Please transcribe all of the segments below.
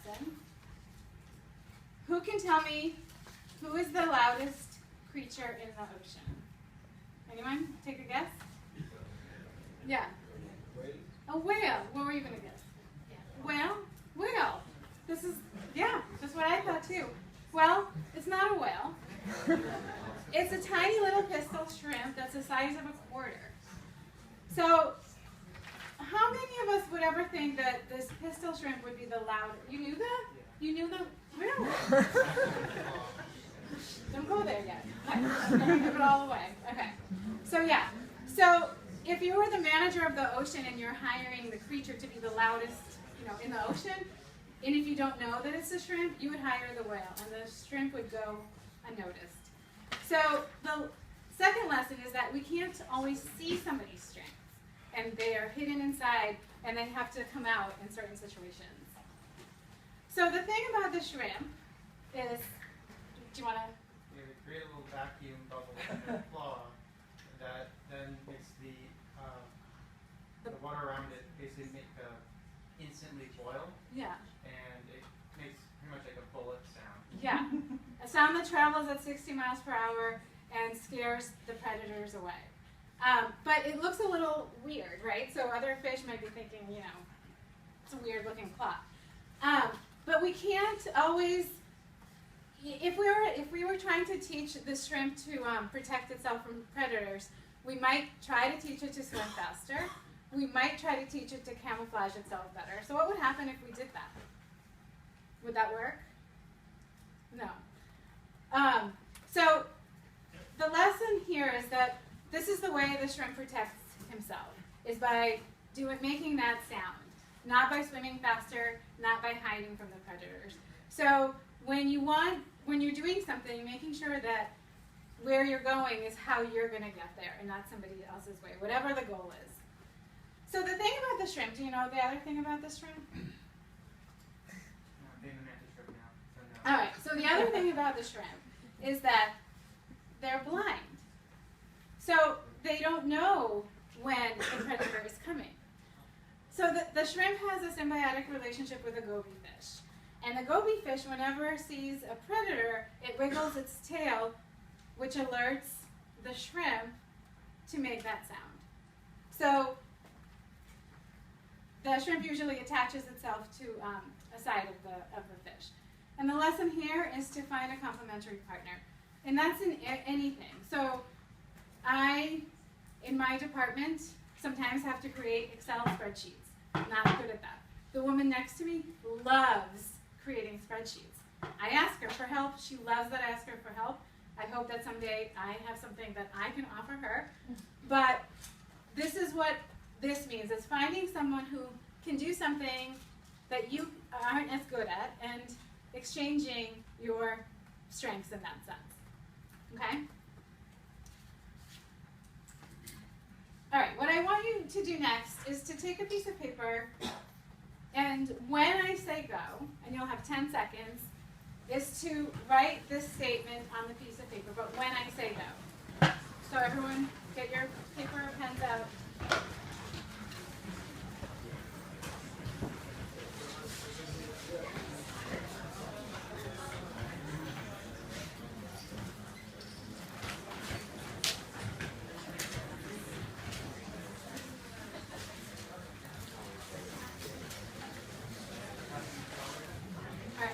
lesson. Who can tell me who is the loudest creature in the ocean? Anyone? Take a guess? Yeah. A whale. What were you going to guess? Whale? Whale. This is, yeah, that's what I thought too. Well, it's not a whale. It's a tiny little pistol shrimp that's the size of a quarter. So, how many of us would ever think that this pistol shrimp would be the loudest? You knew that? You knew that? Really? Don't go there yet. I'm going to give it all away. Okay. So, yeah. So, if you were the manager of the ocean and you're hiring the creature to be the loudest, in the ocean, and if you don't know that it's a shrimp, you would hire the whale, and the shrimp would go unnoticed. So the second lesson is that we can't always see somebody's strengths, and they are hidden inside, and they have to come out in certain situations. So the thing about the shrimp is, do you want to? Yeah, they create a little vacuum bubble in their claw that then makes the water around it basically instantly boil. Yeah. And it makes pretty much like a bullet sound. Yeah. A sound that travels at 60 miles per hour and scares the predators away. But it looks a little weird, right? So other fish might be thinking, it's a weird looking claw. But we can't always, if we were trying to teach the shrimp to protect itself from predators, we might try to teach it to swim faster. We might try to teach it to camouflage itself better. So what would happen if we did that? Would that work? No. So the lesson here is that this is the way the shrimp protects himself, is by making that sound, not by swimming faster, not by hiding from the predators. So when you're doing something, making sure that where you're going is how you're going to get there and not somebody else's way, whatever the goal is. So the thing about the shrimp, do you know the other thing about the shrimp? Being the mantis shrimp now. So no. All right, so the other thing about the shrimp is that they're blind. So they don't know when a predator is coming. So the shrimp has a symbiotic relationship with a goby fish. And the goby fish, whenever it sees a predator, it wiggles its tail, which alerts the shrimp to make that sound. So the shrimp usually attaches itself to a side of the fish. And the lesson here is to find a complementary partner. And that's in anything. So I, in my department, sometimes have to create Excel spreadsheets. Not good at that. The woman next to me loves creating spreadsheets. I ask her for help. She loves that I ask her for help. I hope that someday I have something that I can offer her. But this is what this means, is finding someone who can do something that you aren't as good at and exchanging your strengths in that sense. Okay? All right, what I want you to do next is to take a piece of paper, and when I say go, and you'll have 10 seconds, is to write this statement on the piece of paper, but when I say go. So everyone, get your paper or pens out.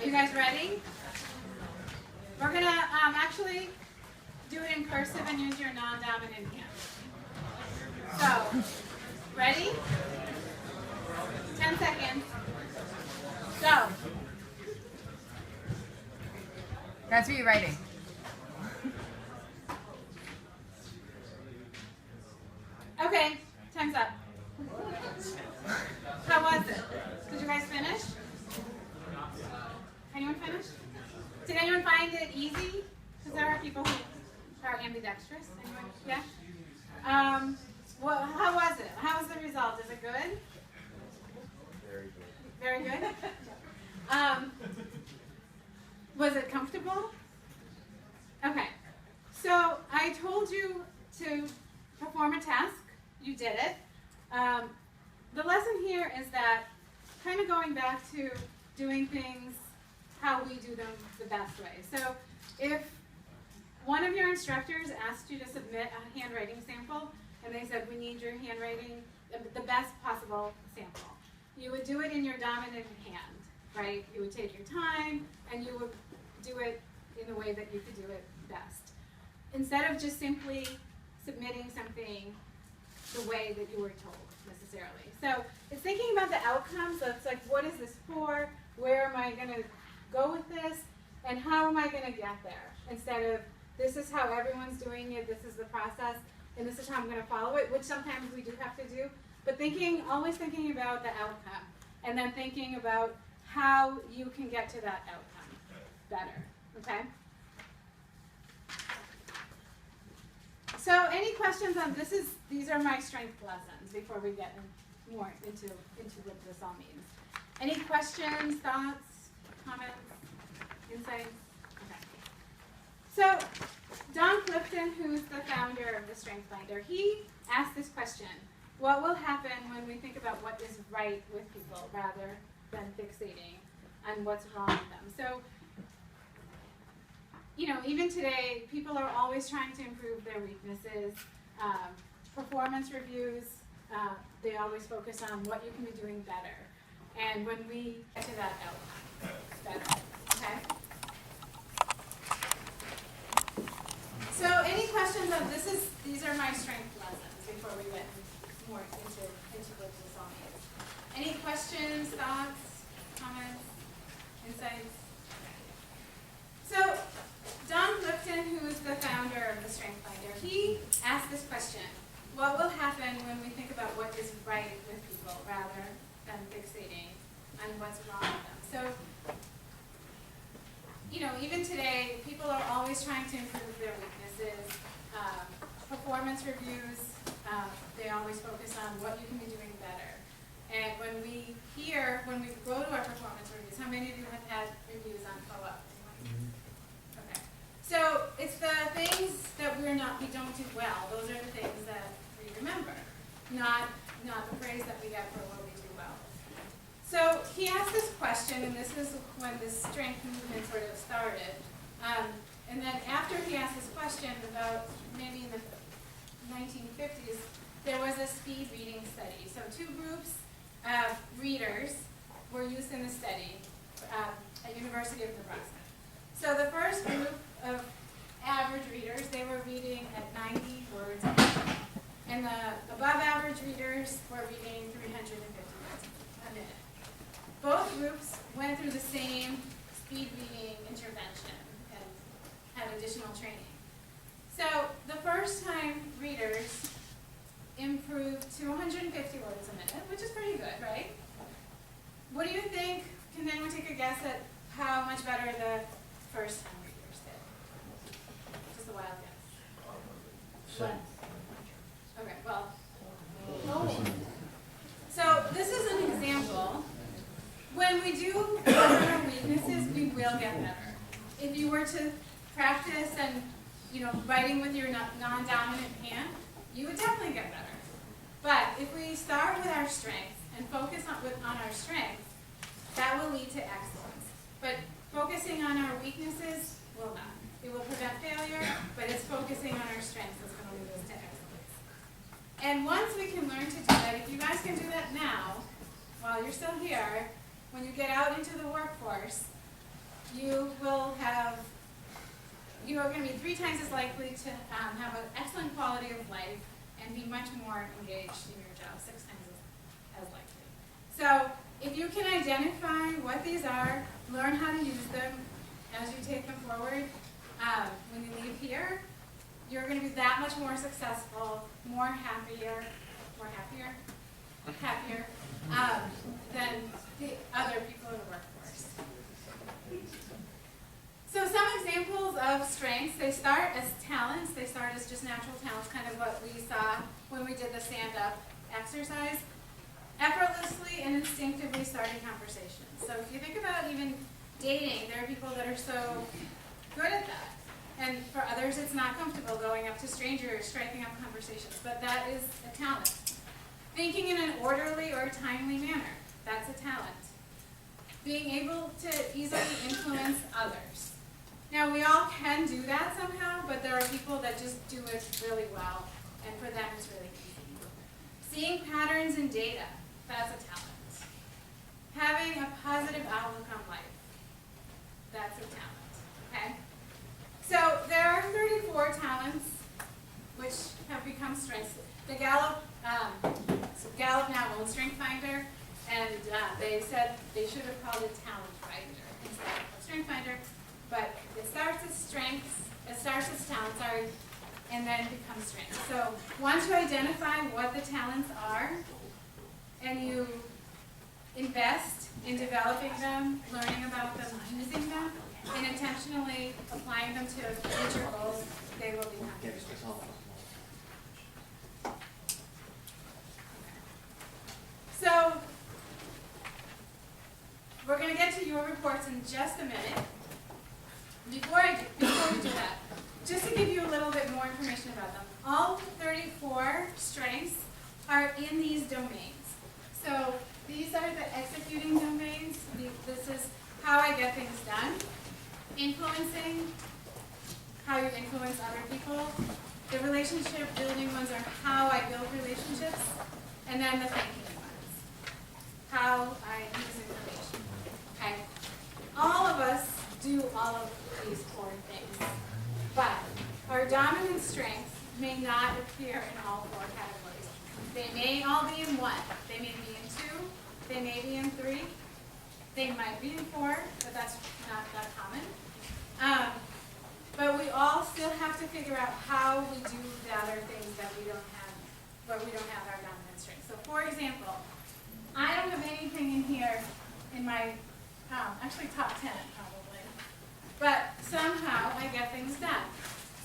You guys ready? We're going to actually do it in cursive and use your non-dominant hand. So, ready? 10 seconds. Go. That's what you're writing. Okay, time's up. How was it? Did you guys finish? Anyone finish? Did anyone find it easy? Because there are people who are ambidextrous. Anyone? Yeah? Well, how was it? How was the result? Is it good? Very good. Very good? Was it comfortable? Okay. So I told you to perform a task. You did it. The lesson here is that, kind of going back to doing things how we do them the best way. So if one of your instructors asked you to submit a handwriting sample, and they said, we need your handwriting, the best possible sample, you would do it in your dominant hand, right? You would take your time, and you would do it in the way that you could do it best. Instead of just simply submitting something the way that you were told, necessarily. So it's thinking about the outcomes, so it's like, what is this for? Where am I gonna go with this? And how am I gonna get there? Instead of, this is how everyone's doing it, this is the process, and this is how I'm gonna follow it, which sometimes we do have to do. But always thinking about the outcome, and then thinking about how you can get to that outcome better, okay? So any questions on these are my strength lessons before we get more into what this all means. Any questions, thoughts, comments, insights? Okay. So Don Clifton, who's the founder of the Strength Finder, he asked this question: what will happen when we think about what is right with people rather than fixating on what's wrong with them? So, even today, people are always trying to improve their weaknesses. Performance reviews, they always focus on what you can be doing better. And when we get to that outcome, better, okay? So any questions on these are my strength lessons before we get more into what this all means. Any questions, thoughts, comments, insights? So Don Clifton, who is the founder of the Strength Finder, he asked this question: what will happen when we think about what is right with people rather than fixating on what's wrong with them? So, even today, people are always trying to improve their weaknesses. Performance reviews, they always focus on what you can be doing better. And when we go to our performance reviews, how many of you have had reviews on co-op? Okay. So it's the things that we don't do well. Those are the things that we remember, not the praise that we get for what we do well. So he asked this question, and this is when this strength movement sort of started. And then after he asked this question, about maybe in the 1950s, there was a speed reading study. So 2 groups of readers were used in the study at University of Nebraska. So the first group of average readers, they were reading at 90 words a minute. And the above average readers were reading 350 words a minute. Both groups went through the same speed reading intervention and had additional training. So the first time readers improved to 150 words a minute, which is pretty good, right? What do you think? Can anyone take a guess at how much better the first time readers did? Just a wild guess. What? Okay, well. So this is an example. When we do work on our weaknesses, we will get better. If you were to practice and writing with your non-dominant hand, you would definitely get better. But if we start with our strengths and focus on our strengths, that will lead to excellence. But focusing on our weaknesses will not. It will prevent failure, but it's focusing on our strengths that's going to lead us to excellence. And once we can learn to do that, if you guys can do that now, while you're still here, when you get out into the workforce, you are going to be 3 times as likely to have an excellent quality of life and be much more engaged in your job, 6 times as likely. So if you can identify what these are, learn how to use them as you take them forward, when you leave here, you're going to be that much more successful, happier than the other people in the workforce. So some examples of strengths, they start as talents, they start as just natural talents, kind of what we saw when we did the stand-up exercise. Effortlessly and instinctively starting conversations. So if you think about even dating, there are people that are so good at that. And for others, it's not comfortable going up to strangers, striking up conversations, but that is a talent. Thinking in an orderly or timely manner, that's a talent. being able to easily influence others. Now, we all can do that somehow, but there are people that just do it really well, and for them it's really easy. Seeing patterns in data, that's a talent. Having a positive outlook on life, that's a talent, okay? So there are 34 talents which have become strengths. The Gallup now owns Strength Finder, and they said they should have called it Talent Finder instead of Strength Finder, but it starts as talent, and then becomes strengths. So once you identify what the talents are, and you invest in developing them, learning about them, using them, and intentionally applying them to future goals, they will become your strengths. So, we're going to get to your reports in just a minute. Before we do that, just to give you a little bit more information about them, all 34 strengths are in these domains. So, these are the executing domains. This is how I get things done. Influencing, how you influence other people. The relationship building ones are how I build relationships. And then the thinking ones, how I use information. Okay? All of us do all of these 4 things. But our dominant strengths may not appear in all 4 categories. They may all be in 1. They may be in 2. They may be in 3. They might be in 4, but that's not that common. But we all still have to figure out how we do the other things that we don't have, where we don't have our dominant strengths. So for example, I don't have anything in here in my, actually top 10 probably, but somehow I get things done.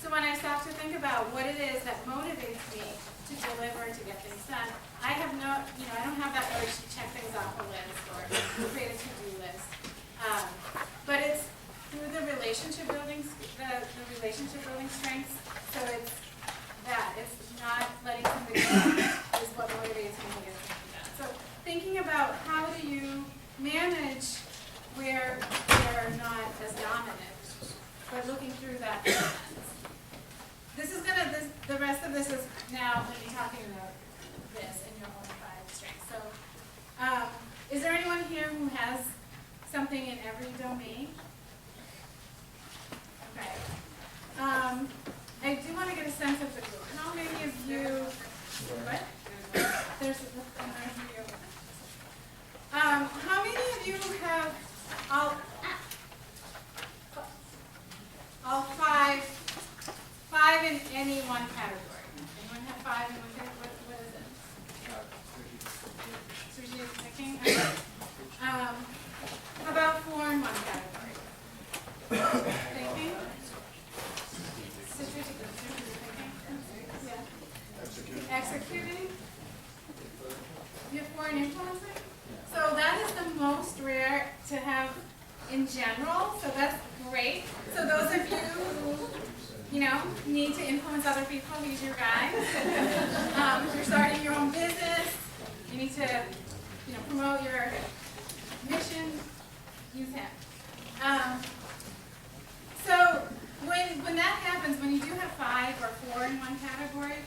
So when I stop to think about what it is that motivates me to deliver, to get things done, I have no, I don't have that urge to check things off a list or create a to-do list. But it's through the relationship building, the relationship building strengths. So it's that. It's not letting somebody go is what motivates me to get something done. So thinking about how do you manage where you're not as dominant, but looking through that lens. This is the rest of this is now when you're talking about this in your own 5 strengths. So is there anyone here who has something in every domain? Okay. I do want to get a sense of the group. How many of you, what? There's a few. How many of you have all 5 in any one category? Anyone have 5 in one category? What is it? Strategic thinking? Okay. How about 4 in one category? Thinking? Strategic thinking? Yeah. Executing? You have 4 in influencing? So that is the most rare to have in general, so that's great. So those of you who, need to influence other people, these are your guys. If you're starting your own business, you need to, promote your mission, use him. So when that happens, when you do have 5 or 4 in one category,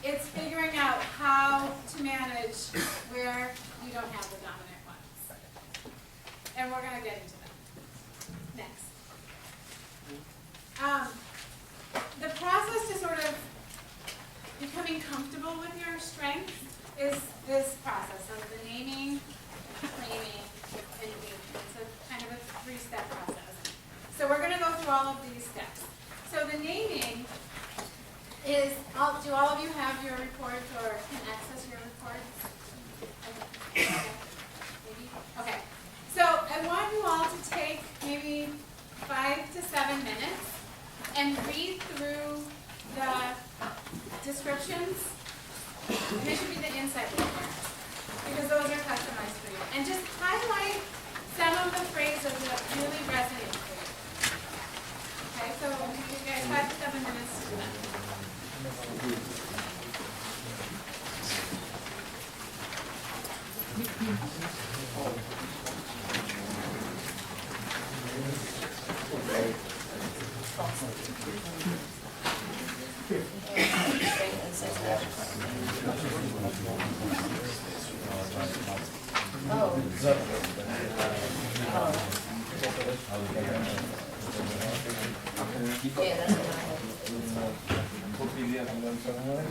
it's figuring out how to manage where you don't have the dominant ones. And we're going to get into that next. The process to sort of becoming comfortable with your strengths is this process of the naming, claiming, and engagement. It's kind of a 3-step process. So we're going to go through all of these steps. So the naming is, do all of you have your reports or can access your reports? Okay. Maybe? Okay. So I want you all to take maybe 5 to 7 minutes and read through the descriptions. And they should be the inside reports, because those are customized for you. And just highlight some of the phrases that really resonate for you. Okay, so you guys 5 to 7 minutes to do that. Yeah, that's what I had.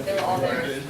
They're all there.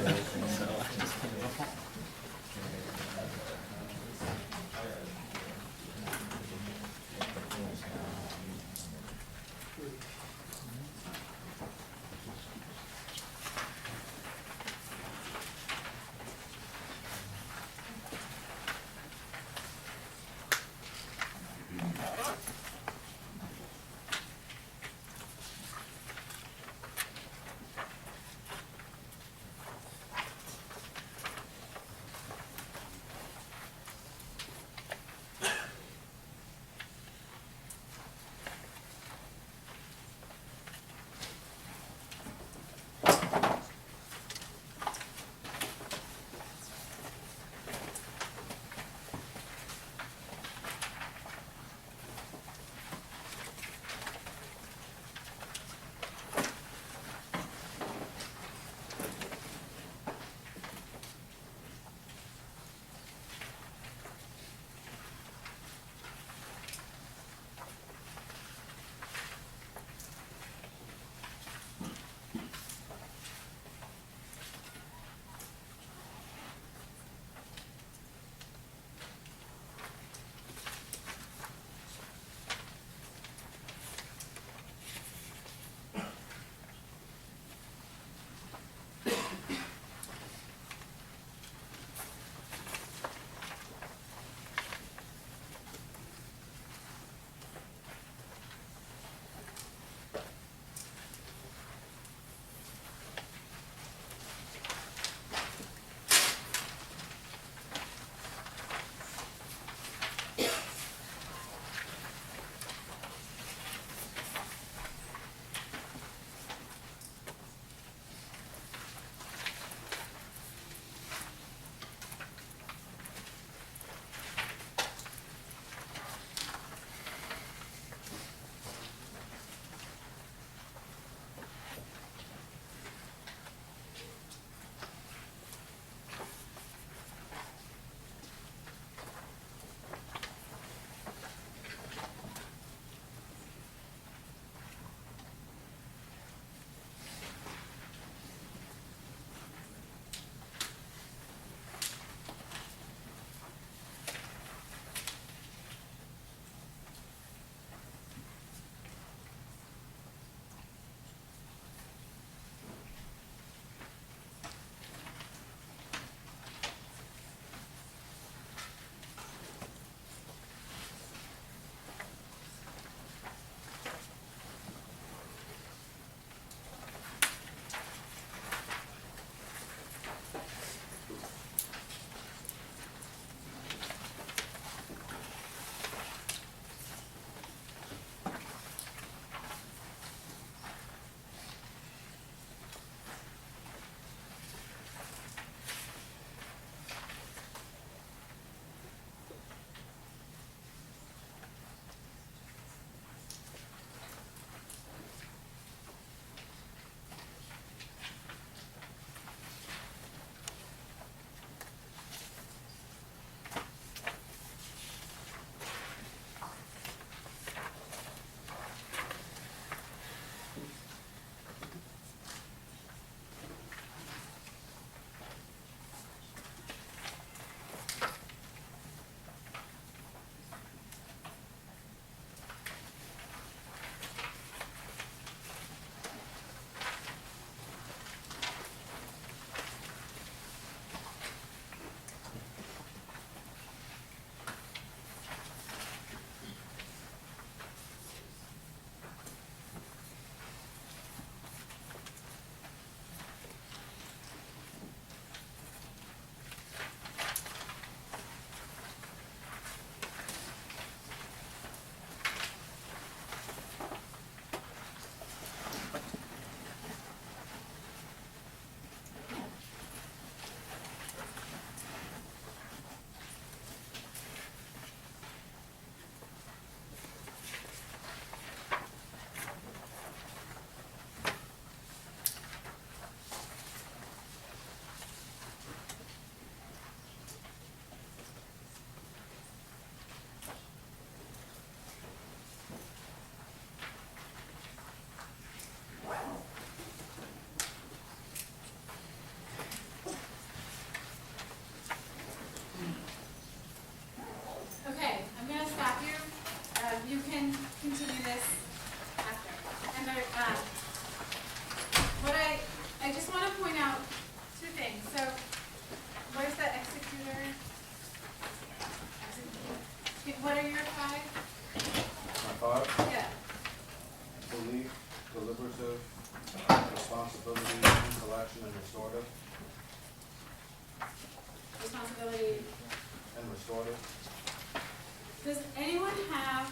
Does anyone have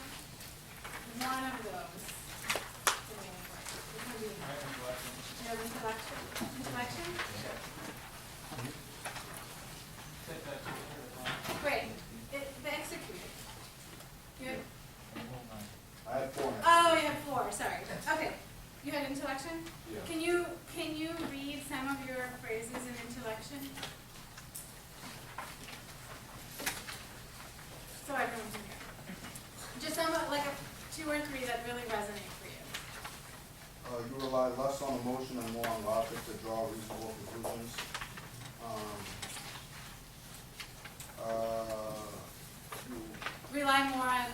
one of those? You have intellection? Intellection? Great. The executed. You had, I have 4. oh, you have 4, sorry. Okay. You had intellection? Yeah. Can you read some of your phrases in intellection? So I can hear. Just some, like 2 or 3 that really resonate for you. You rely less on emotion and more on logic to draw reasonable conclusions. Rely more on,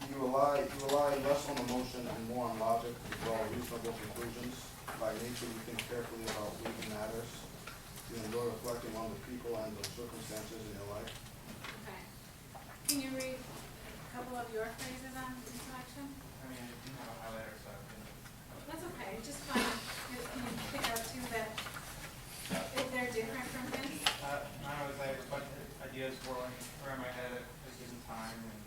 You rely less on emotion and more on logic to draw reasonable conclusions. By nature, you think carefully about weighty matters. You enjoy reflecting on the people and the circumstances in your life. okay. Can you read a couple of your phrases on intellection? I mean, I do have a highlighter, so I can. That's okay, just find, can you pick out 2 that, if they're different from his? Mine was like a bunch of ideas swirling around my head at a given time, and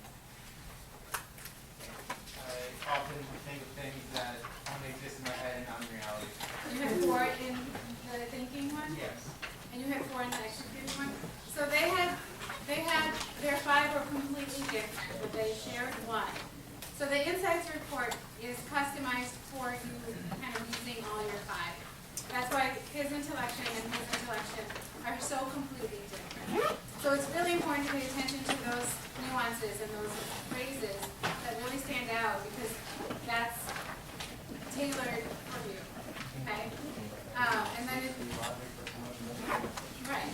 I often think of things that only exist in my head and not in reality. You have 4 in the thinking one? Yes. And you had 4 in the executed one? So their 5 were completely different, but they shared 1. So the insights report is customized for you, kind of using all your 5. That's why his intellection and his intellection are so completely different. So it's really important to pay attention to those nuances and those phrases that really stand out, because that's tailored for you, okay? And then right,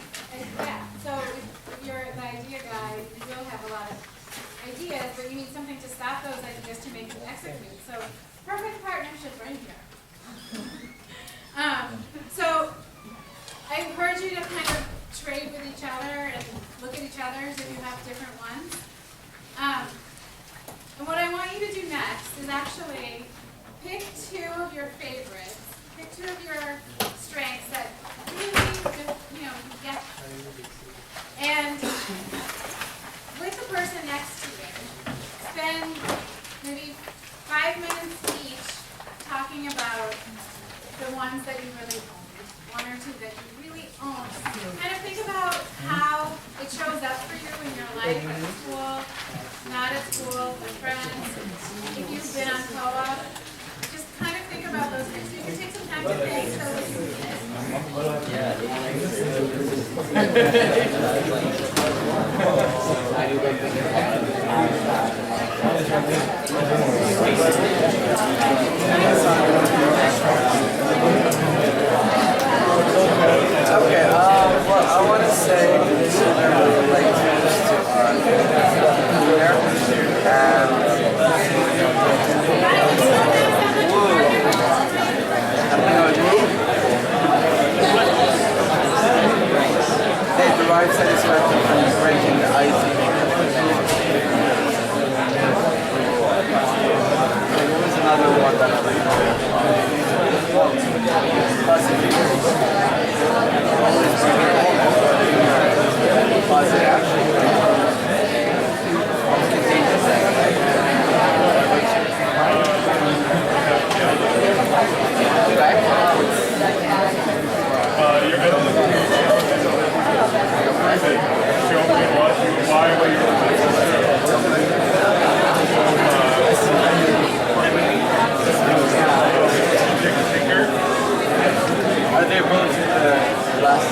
yeah, so if you're the idea guy, you will have a lot of ideas, but you need something to stop those ideas to make them execute. So perfect partnership right here. So I encourage you to kind of trade with each other and look at each other's if you have different ones. And what I want you to do next is actually pick 2 of your favorites, pick 2 of your strengths that really, you get. And with the person next to you, spend maybe 5 minutes each talking about the ones that you really own. 1 or 2 that you really own. Kind of think about how it shows up for you in your life at school, not at school, with friends, if you've been on co-op. Just kind of think about those things. You can take some time to think so if you Okay, well, I want to say like they derive satisfaction from breaking the ice. There was another one that I Are they both the last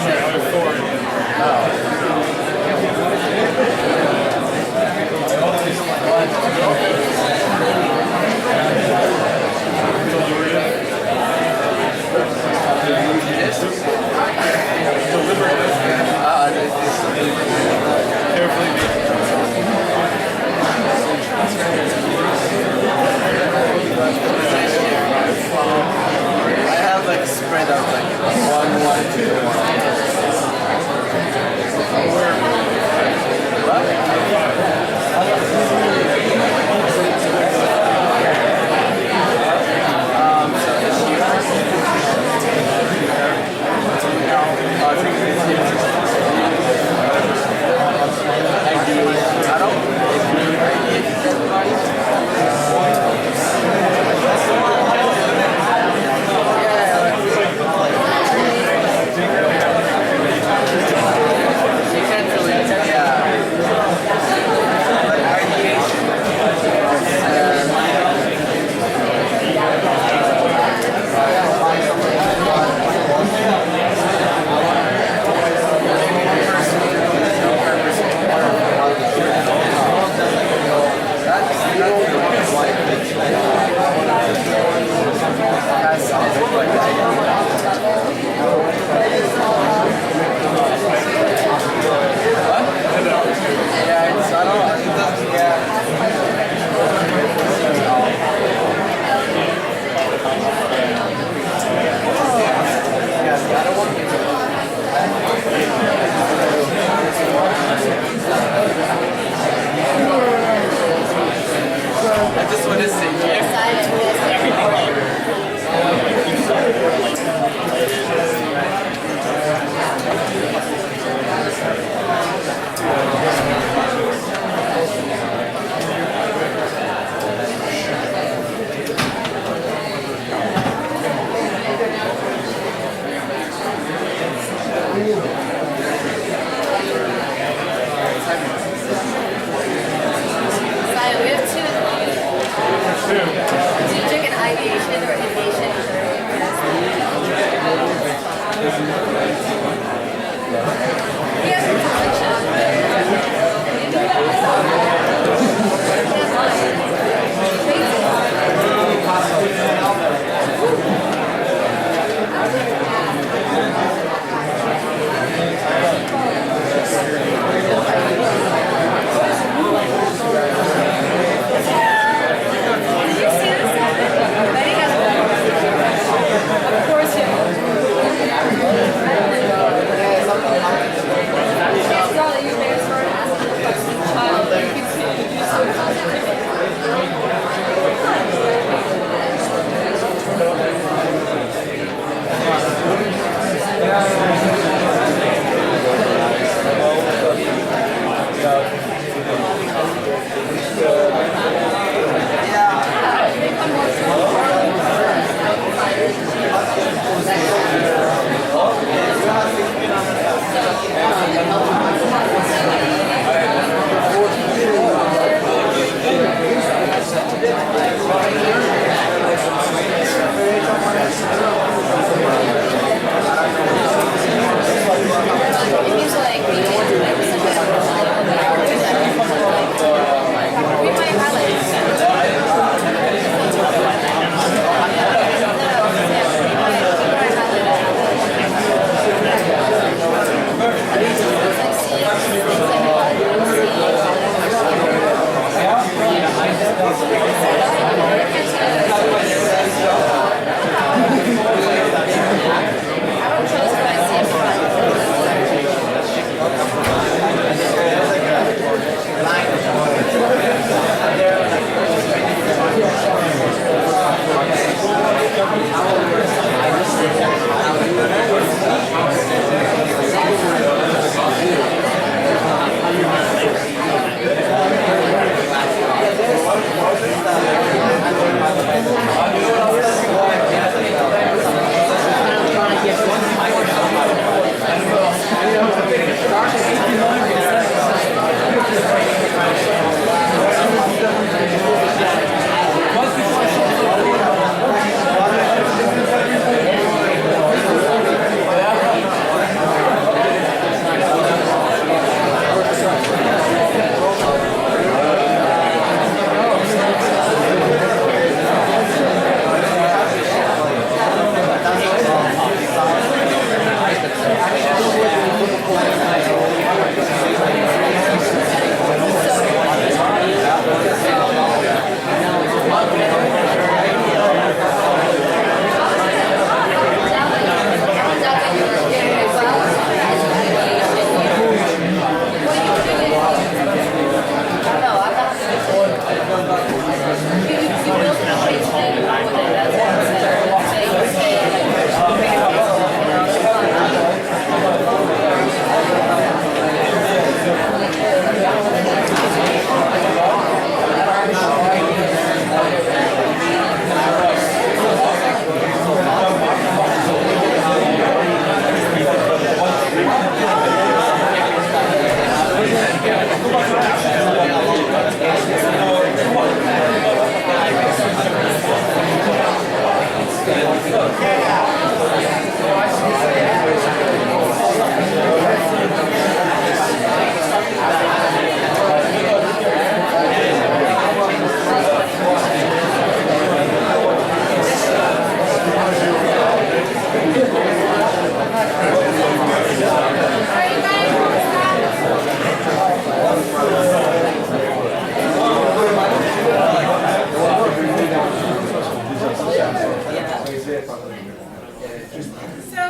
So,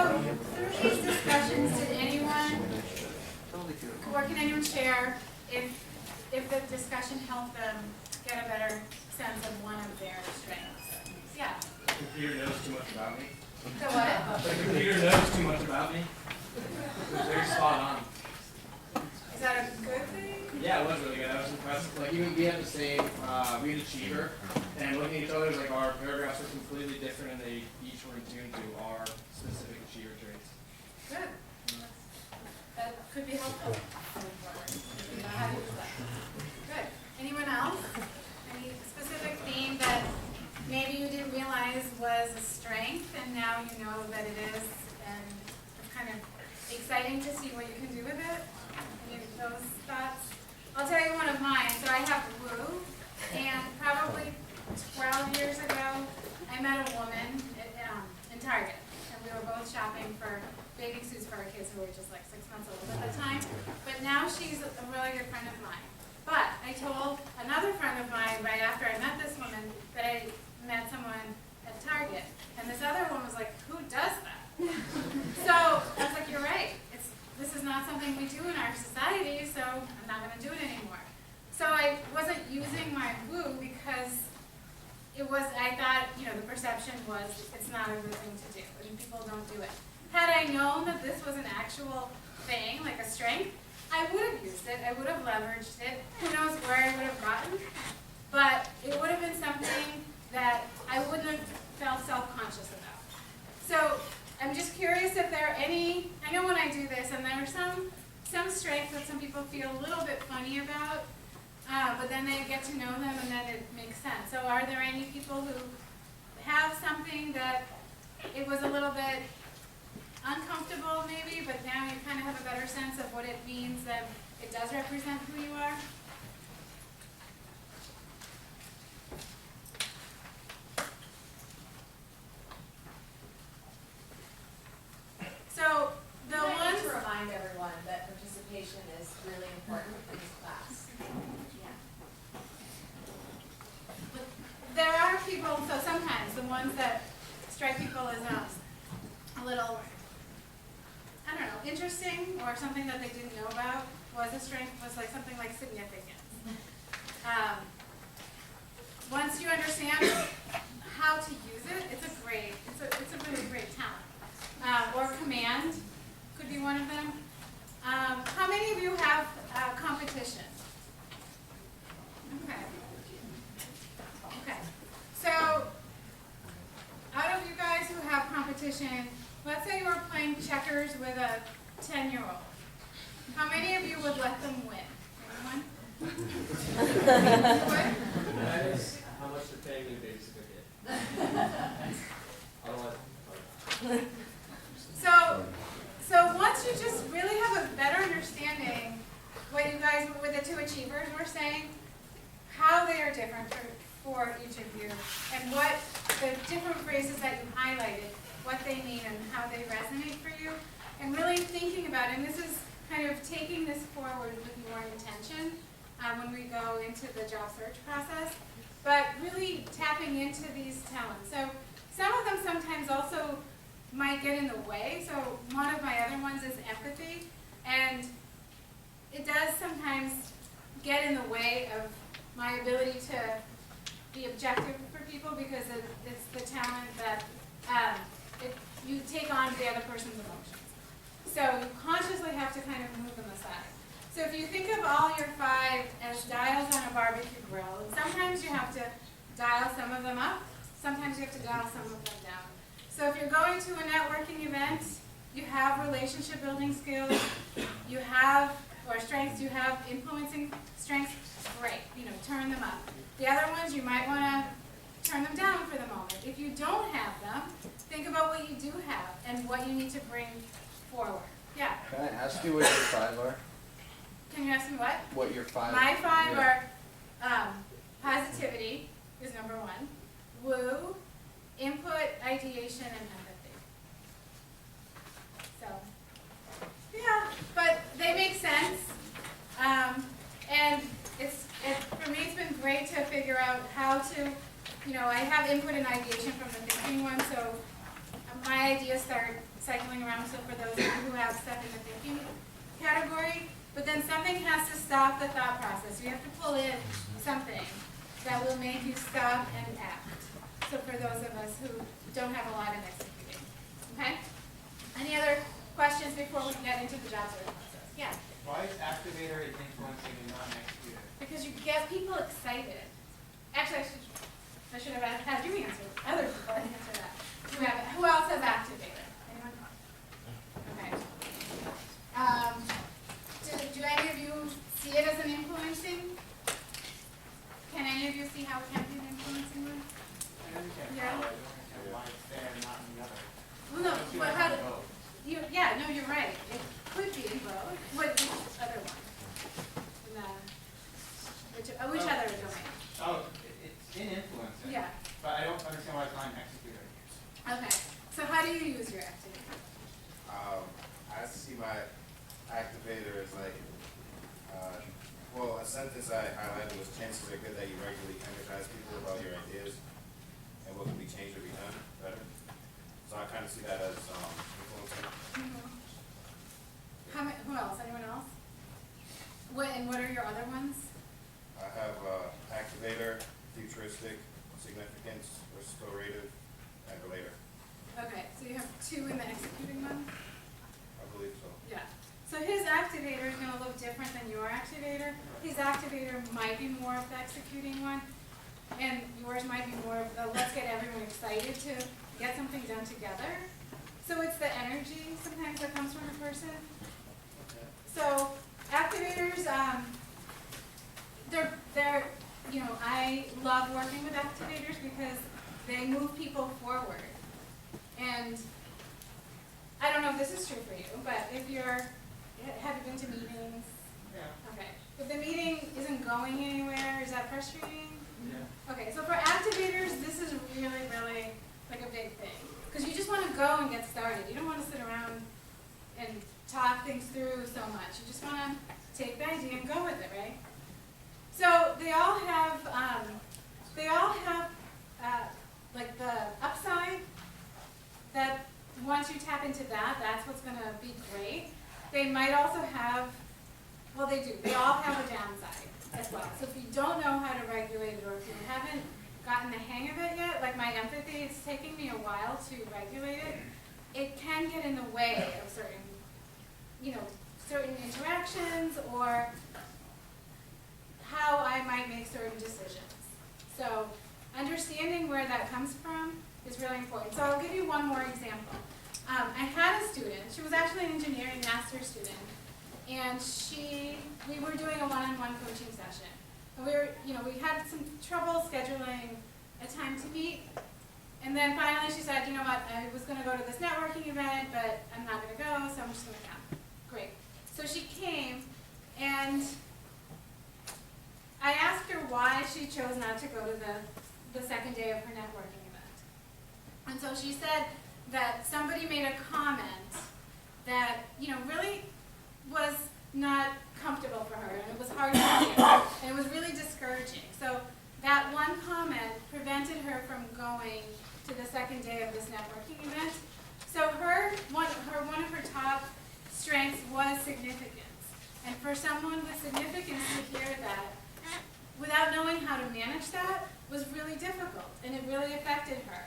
through these discussions, did anyone, or can anyone share if the discussion helped them get a better sense of one of their strengths? Yeah. The computer knows too much about me. The what? The computer knows too much about me. It was very spot on. Is that a good thing? Yeah, it was really good. I was impressed. Like even we had the same, we had Achiever, and looking at each other, like our paragraphs were completely different, and they each were in tune to our specific Achiever traits. Good. That could be helpful. If you know how to use that. Good. Anyone else? Any specific theme that maybe you didn't realize was a strength, and now you know that it is, and it's kind of exciting to see what you can do with it? Any of those thoughts? I'll tell you one of mine. So I have Woo, and probably 12 years ago, I met a woman in Target, and we were both shopping for bathing suits for our kids who were just like 6 months old at the time. But now she's a really good friend of mine. But I told another friend of mine right after I met this woman that I met someone at Target, and this other one was like, "Who does that?" So I was like, "You're right. This is not something we do in our society, so I'm not going to do it anymore." So I wasn't using my Woo because I thought, the perception was it's not a good thing to do, and people don't do it. Had I known that this was an actual thing, like a strength, I would have used it. I would have leveraged it. Who knows where I would have gotten, but it would have been something that I wouldn't have felt self-conscious about. So I'm just curious if there are any, I know when I do this, and there are some strengths that some people feel a little bit funny about, but then they get to know them and then it makes sense. So are there any people who have something that it was a little bit uncomfortable maybe, but now you kind of have a better sense of what it means, that it does represent who you are? So the I need ones, to remind everyone that participation is really important in this class. there are people, so sometimes the ones that strike people as a little, I don't know, interesting, or something that they didn't know about was a strength, was like something like significance. Once you understand how to use it, it's a really great talent. Or command could be one of them. How many of you have competition? Okay. Okay. So, out of you guys who have competition, let's say you were playing checkers with a 10-year-old. How many of you would let them win? Anyone? You would? That is how much they're paying me to babysit their kid. I don't like So once you just really have a better understanding what you guys, with the two achievers were saying, how they are different for each of you, and what the different phrases that you highlighted, what they mean and how they resonate for you, and really thinking about it, and this is kind of taking this forward with your intention when we go into the job search process, but really tapping into these talents. So some of them sometimes also might get in the way. So one of my other ones is empathy, and it does sometimes get in the way of my ability to be objective for people, because it's the talent that you take on the other person's emotions. So you consciously have to kind of move them aside. So if you think of all your barbecue grill. And sometimes you have to dial some of them up, sometimes you have to dial some of them down. So if you're going to a networking event, you have relationship building skills, you have, or strengths, you have influencing strengths, great, turn them up. The other ones, you might want to turn them down for the moment. If you don't have them, think about what you do have and what you need to bring forward. Yeah, Can I ask you what your 5 are? can you ask me what? What your 5? My 5 yeah. are positivity is number 1, woo, input, ideation, and empathy. So, yeah, but they make sense. And for me, it's been great to figure out how to, I have input and ideation from the thinking one, so my ideas start cycling around. So for those of you who have stuff in the thinking category, but then something has to stop the thought process. You have to pull in something that will make you stop and act. So for those of us who don't have a lot of executing. Okay? Any other questions before we get into the job search process? Yeah. Why is activator is influencing and not an executor? Because you get people excited. Actually, I should have had you answer. Other people answer that. Who else has activator? Anyone? Okay. Do any of you see it as an influencing? Can any of you see how it can be an influencing one? I understand Yeah. how, I don't understand why it's there and not in the other. Well, no, Don't you but have how? to vote? Yeah, no, you're right. It could be in both. Which other one? Which other domain? Oh, it's in influencing. Yeah. But I don't understand why it's not an executor. Okay. So how do you use your activator? I see my activator as like, well, a sentence I highlighted was chances are good that you regularly energize people about your ideas and what can be changed or be done better. So I kind of see that as influencing. Who else? Anyone else? What are your other ones? I have activator, futuristic, significance, restorative, and relator. Okay, so you have 2 in the executing one? I believe so. Yeah. So his activator is going to look different than your activator. His activator might be more of the executing one, and yours might be more of the let's get everyone excited to get something done together. So it's the energy sometimes that comes from a person. So activators, they're I love working with activators because they move people forward. And I don't know if this is true for you, but have you been to meetings? Yeah. Okay. If the meeting isn't going anywhere, is that frustrating? Yeah. Okay, so for activators, this is really, really like a big thing. Because you just want to go and get started. You don't want to sit around and talk things through so much. You just want to take the idea and go with it, right? So they all have like the upside that once you tap into that, that's what's going to be great. They might also have, well, they do. They all have a downside as well. So if you don't know how to regulate it, or if you haven't gotten the hang of it yet, like my empathy, it's taking me a while to regulate it. It can get in the way of certain interactions or how I might make certain decisions. So understanding where that comes from is really important. So I'll give you one more example. I had a student, she was actually an engineering master's student, and we were doing a one-on-one coaching session. And we had some trouble scheduling a time to meet, and then finally she said, you know what, I was gonna go to this networking event, but I'm not gonna go, so I'm just gonna come. Great. So she came, and I asked her why she chose not to go to the second day of her networking event. And so she said that somebody made a comment that, really was not comfortable for her, and it was hard to hear, and it was really discouraging. So that one comment prevented her from going to the second day of this networking event. So one of her top strengths was significance. And for someone with significance to hear that, without knowing how to manage that, was really difficult, and it really affected her.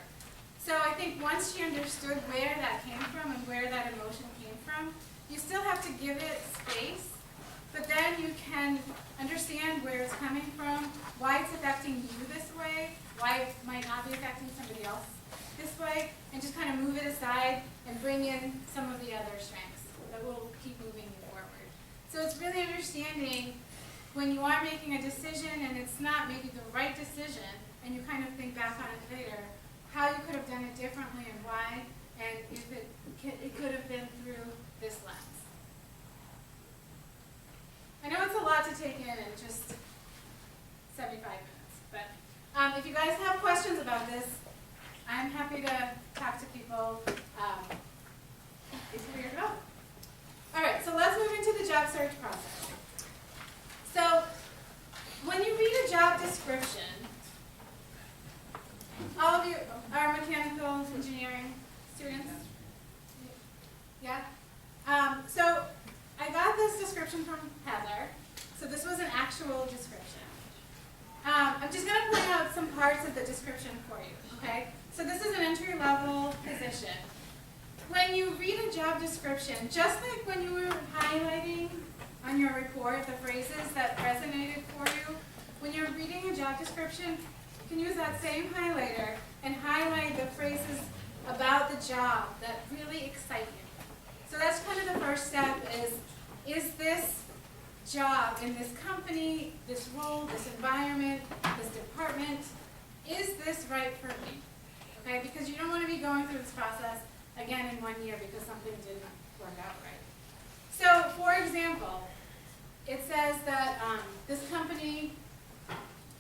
So I think once she understood where that came from and where that emotion came from, you still have to give it space but then you can understand where it's coming from, why it's affecting you this way, why it might not be affecting somebody else this way, and just kind of move it aside and bring in some of the other strengths that will keep moving you forward. So it's really understanding when you are making a decision and it's not maybe the right decision, and you kind of think back on it later, how you could have done it differently and why, and if it could have been through this lens. I know it's a lot to take in just 75 minutes, but if you guys have questions about this, I'm happy to talk to people. It's weird enough. All right, so let's move into the job search process. So when you read a job description, all of you are mechanical engineering students? Yeah? So I got this description from Heather. So this was an actual description. I'm just going to point out some parts of the description for you, okay? So this is an entry-level position. When you read a job description, just like when you were highlighting on your report the phrases that resonated for you, when you're reading a job description, you can use that same highlighter and highlight the phrases about the job that really excite you. So that's kind of the first step is this job in this company, this role, this environment, this department, is this right for me? Okay, because you don't want to be going through this process again in 1 year because something didn't work out right. So, for example, it says that this company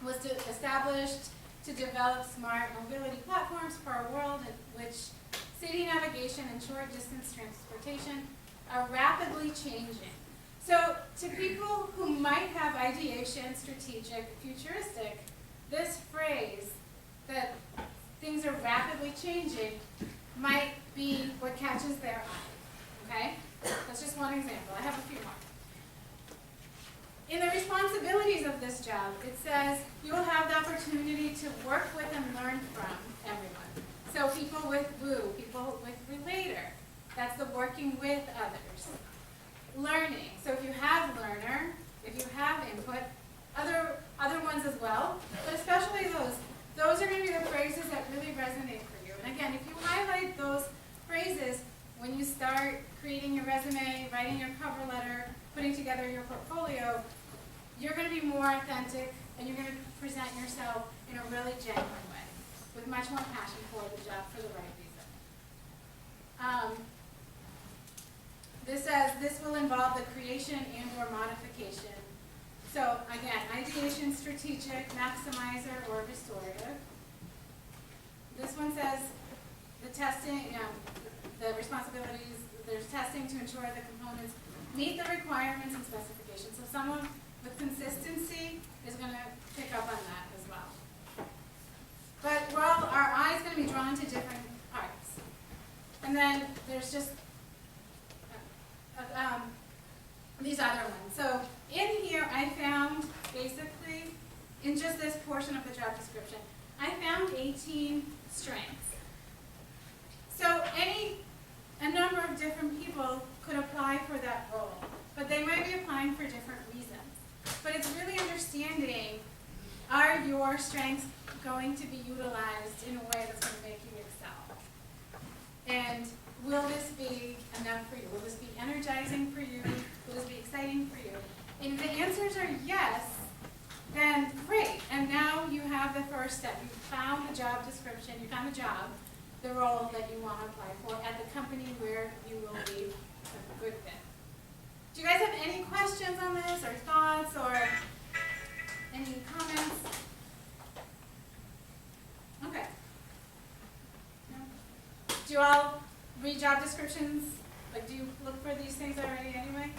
was established to develop smart mobility platforms for a world in which city navigation and short distance transportation are rapidly changing. So to people who might have ideation, strategic, futuristic, this phrase that things are rapidly changing might be what catches their eye, okay? That's just one example. I have a few more. In the responsibilities of this job, it says you will have the opportunity to work with and learn from everyone. So people with WOO, people with Relator, that's the working with others. Learning, so if you have learner, if you have input, other ones as well, but especially those are going to be the phrases that really resonate for you. And again, if you highlight those phrases when you start creating your resume, writing your cover letter, putting together your portfolio, you're going to be more authentic and you're going to present yourself in a really genuine way with much more passion for the job for the right reason. This says this will involve the creation and or modification. So again, ideation, strategic, maximizer, or restorative. This one says the testing, the responsibilities, there's testing to ensure the components meet the requirements and specifications. So some of the consistency is going to pick up on that as well. But our eye is going to be drawn to different parts. And then there's just these other ones. So in here I found basically, in just this portion of the job description, I found 18 strengths. So a number of different people could apply for that role, but they might be applying for different reasons. But it's really understanding, are your strengths going to be utilized in a way that's going to make you excel? And will this be enough for you? Will this be energizing for you? Will this be exciting for you? And if the answers are yes, then great. And now you have the first step. You found the job description, you found the job, the role that you want to apply for at the company where you will be a good fit. Do you guys have any questions on this or thoughts or any comments? Okay. No? Do you all read job descriptions? Like, do you look for these things already anyway?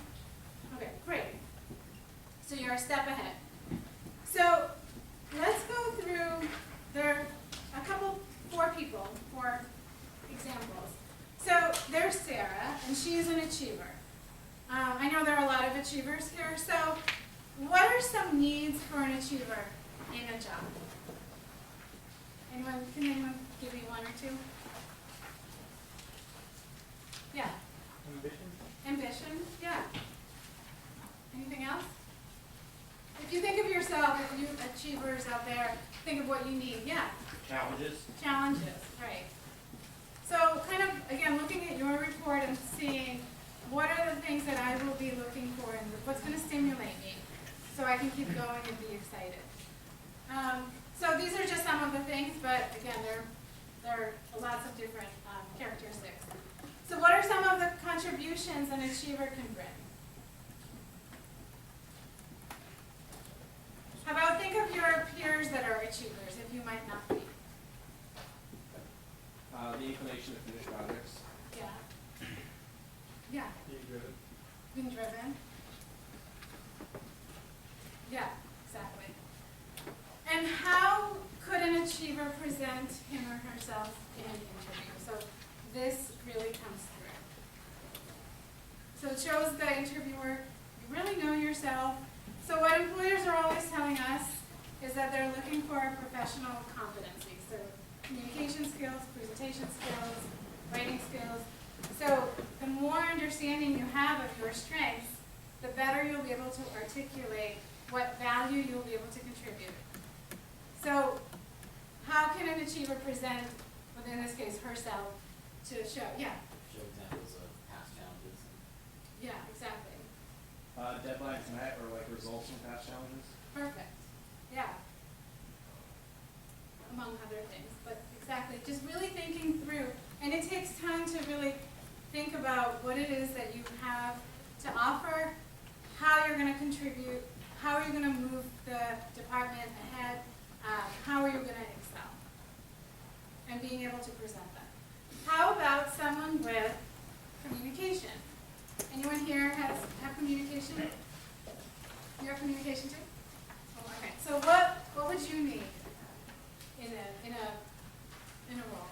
Okay, great. So you're a step ahead. So let's go through, there are four people, four examples. So there's Sarah, and she's an achiever. I know there are a lot of achievers here, so what are some needs for an achiever in a job? Can anyone give me one or two? Yeah. Ambition? Ambition, yeah. Anything else? If you think of yourself, if you achievers out there, think of what you need. Yeah, Challenges. challenges, right. So kind of, again, looking at your report and seeing what are the things that I will be looking for and what's going to stimulate me so I can keep going and be excited. So these are just some of the things, but again, there are lots of different characteristics. So what are some of the contributions an achiever can bring? How about think of your peers that are achievers, if you might not be. The inclination to finish projects. Yeah. Yeah. Being driven. Being driven. Yeah, exactly. And how could an achiever present him or herself in an interview? So this really comes through. So it shows the interviewer, you really know yourself. So what employers are always telling us is that they're looking for professional competency. So communication skills, presentation skills, writing skills. So the more understanding you have of your strengths, the better you'll be able to articulate what value you'll be able to contribute. So how can an achiever present, within this case, herself, to show, yeah, Show examples of past challenges. yeah, exactly. Deadlines met or like results from past challenges. Perfect, yeah. Among other things, but exactly, just really thinking through. And it takes time to really think about what it is that you have to offer, how you're going to contribute, how are you going to move the department ahead, how are you going to excel, and being able to present that. How about someone with communication? Anyone here have communication? You have communication too? Oh, okay. So what would you need in a role?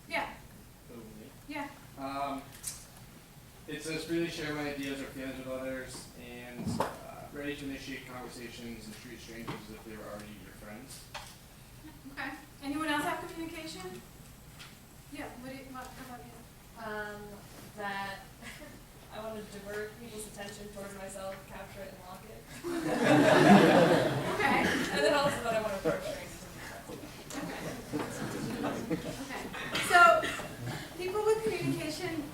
Yeah. Yeah. It says really share my ideas or feelings with others and ready to initiate conversations and treat strangers as if they were already your friends. Okay. Anyone else have communication? Yeah. How about you? That I want to divert people's attention towards myself, capture it, and lock it. Okay. And then also that I want to approach strangers. Okay. So people with communication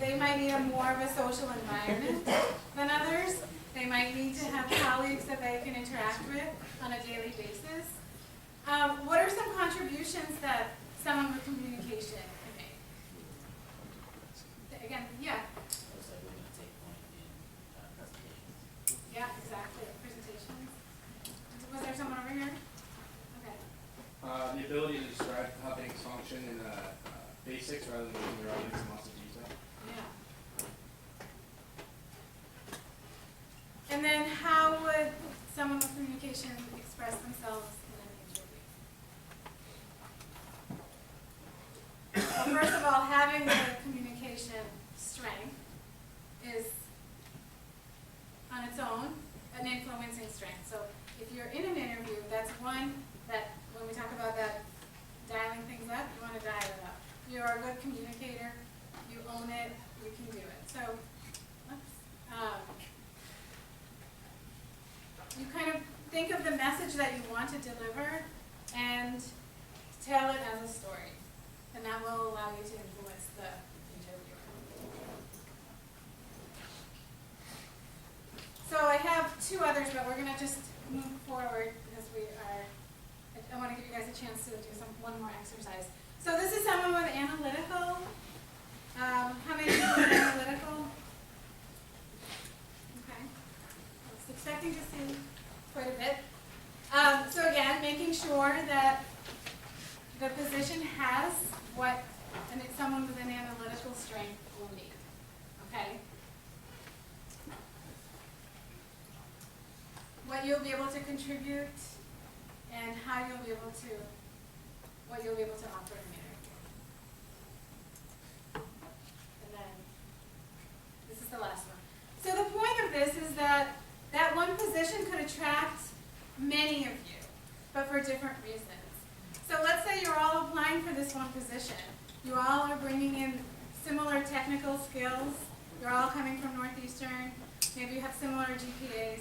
they might need a more of a social environment than others. They might need to have colleagues that they can interact with on a daily basis. What are some contributions that someone with communication can make? Again, yeah. Looks like we're gonna take point in presentations. Yeah, exactly. Presentations. Was there someone over here? Okay. The ability to describe how things function in basics rather than giving your audience lots of detail. Yeah. And then how would someone with communication express themselves in an interview? Well, first of all, having the communication strength is on its own an influencing strength. So if you're in an interview, that's one that when we talk about that dialing things up, you want to dial it up. You're a good communicator, you own it, you can do it. So you kind of think of the message that you want to deliver and tell it as a story. And that will allow you to influence the interviewer. So I have two others, but we're going to just move forward because I want to give you guys a chance to do one more exercise. So this is someone with analytical. How many people are analytical? Okay. I was expecting to see quite a bit. So again, making sure that the position has what someone with an analytical strength will need. Okay? What you'll be able to contribute and how you'll be able to, what you'll be able to offer in an interview. And then, this is the last one. So the point of this is that one position could attract many of you, but for different reasons. So let's say you're all applying for this one position. You all are bringing in similar technical skills you're all coming from Northeastern, maybe you have similar GPAs.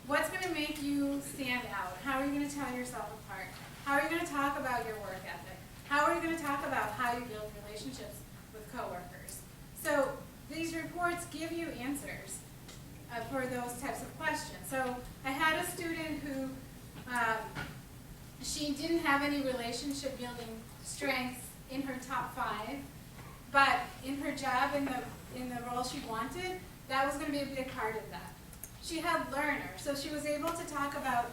What's going to make you stand out? How are you going to tell yourself apart? How are you going to talk about your work ethic? How are you going to talk about how you build relationships with coworkers? So these reports give you answers for those types of questions. So I had a student who, she didn't have any relationship building strengths in her top 5, but in her job, in the role she wanted, that was going to be a big part of that. She had learner, so she was able to talk about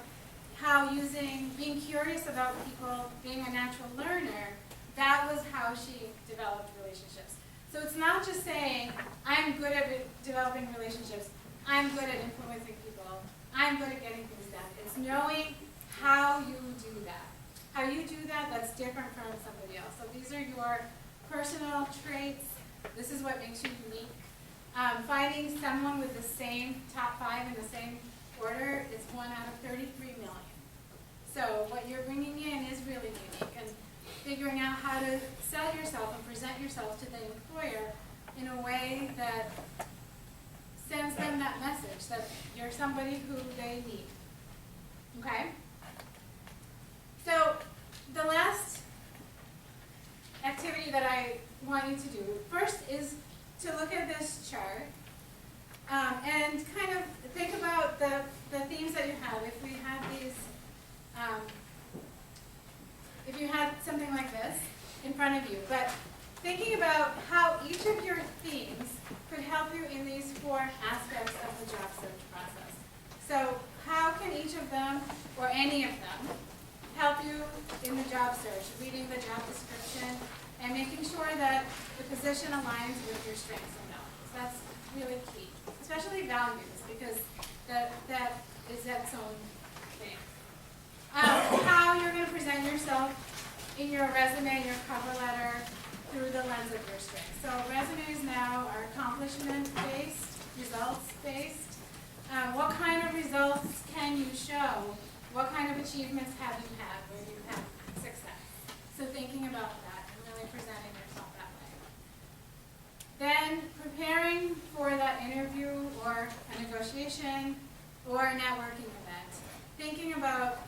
how being curious about people, being a natural learner, that was how she developed relationships. So it's not just saying, I'm good at developing relationships, I'm good at influencing people, I'm good at getting things done. It's knowing how you do that. How you do that, that's different from somebody else. So these are your personal traits. This is what makes you unique. Finding someone with the same top 5 in the same order is 1 out of 33 million. So what you're bringing in is really unique, and figuring out how to sell yourself and present yourself to the employer in a way that sends them that message that you're somebody who they need. Okay? So the last activity that I want you to do first is to look at this chart and kind of think about the themes that you have. If we had these, if you had something like this in front of you, but thinking about how each of your themes could help you in these 4 aspects of the job search process. So how can each of them, or any of them, help you in the job search, reading the job description, and making sure that the position aligns with your strengths and values. That's really key, especially values, because that is its own thing. How you're going to present yourself in your resume, your cover letter, through the lens of your strengths. So resumes now are accomplishment-based, results-based. What kind of results can you show? What kind of achievements have you had where you have success? So thinking about that and really presenting yourself that way. Then preparing for that interview or a negotiation or a networking event. Thinking about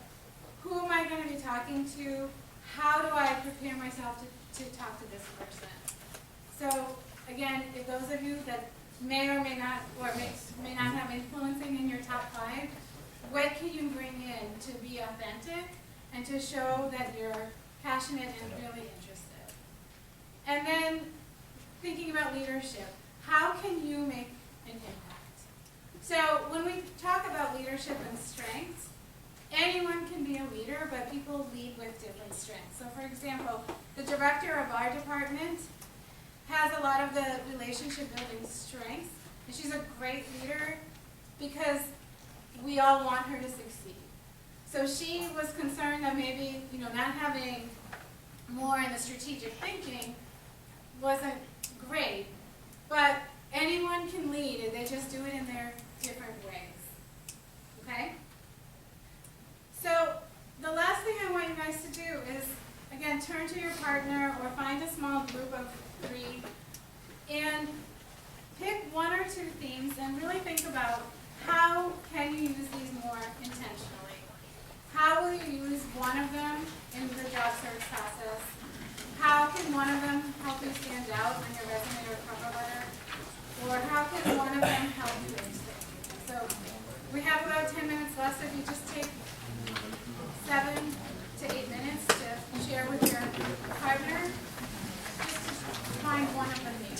who am I going to be talking to? How do I prepare myself to talk to this person? So again, if those of you that may or may not, or may not have influencing in your top 5, what can you bring in to be authentic and to show that you're passionate and really interested? And then thinking about leadership, how can you make an impact? So when we talk about leadership and strengths, anyone can be a leader, but people lead with different strengths. So for example, the director of our department has a lot of the relationship building strengths, and she's a great leader because we all want her to succeed. So she was concerned that maybe, not having more in the strategic thinking wasn't great, but anyone can lead, and they just do it in their different ways. Okay? So the last thing I want you guys to do is, again, turn to your partner or find a small group of 3 and pick 1 or 2 themes and really think about how can you use these more intentionally. How will you use one of them in the job search process? How can one of them help you stand out on your resume or cover letter? Or how can one of them help you in interview? So we have about 10 minutes left, so if you just take 7 to 8 minutes to share with your partner, just to find one of them maybe.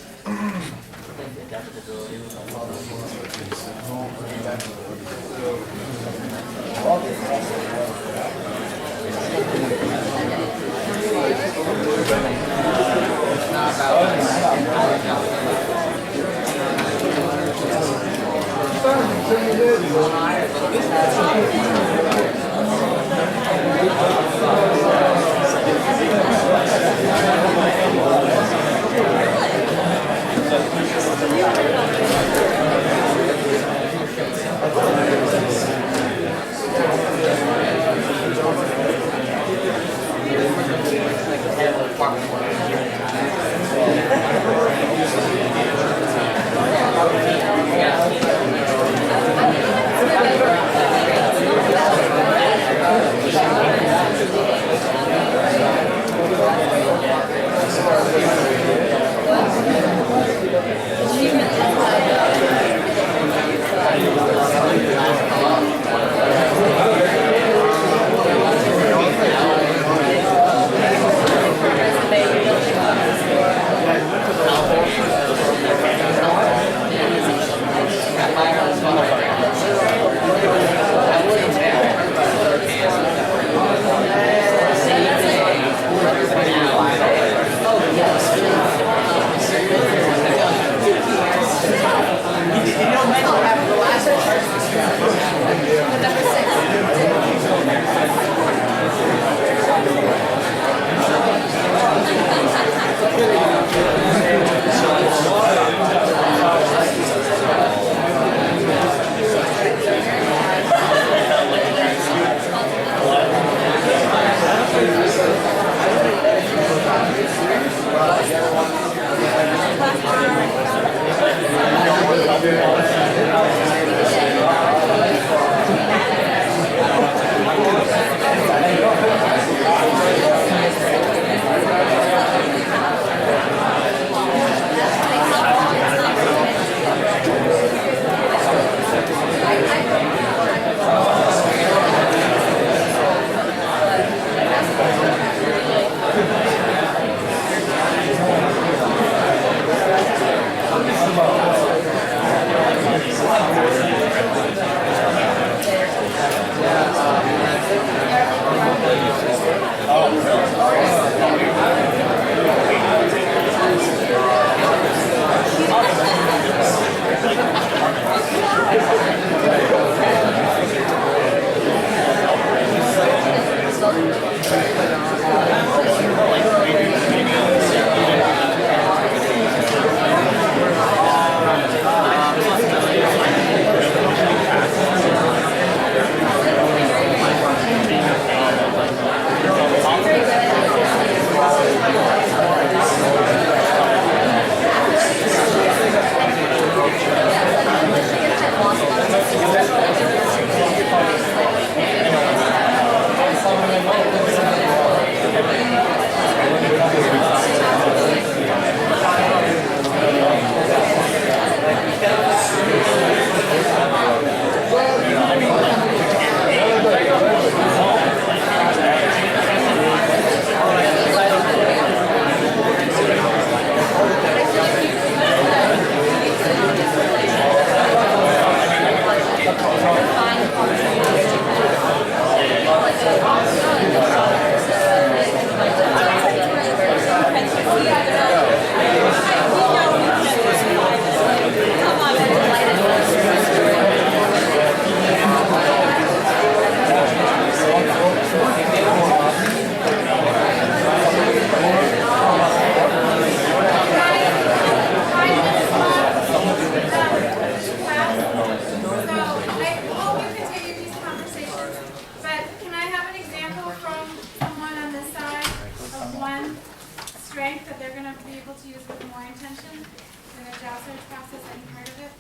strength that they're gonna be able to use with more intention in their job search process? Any part of it?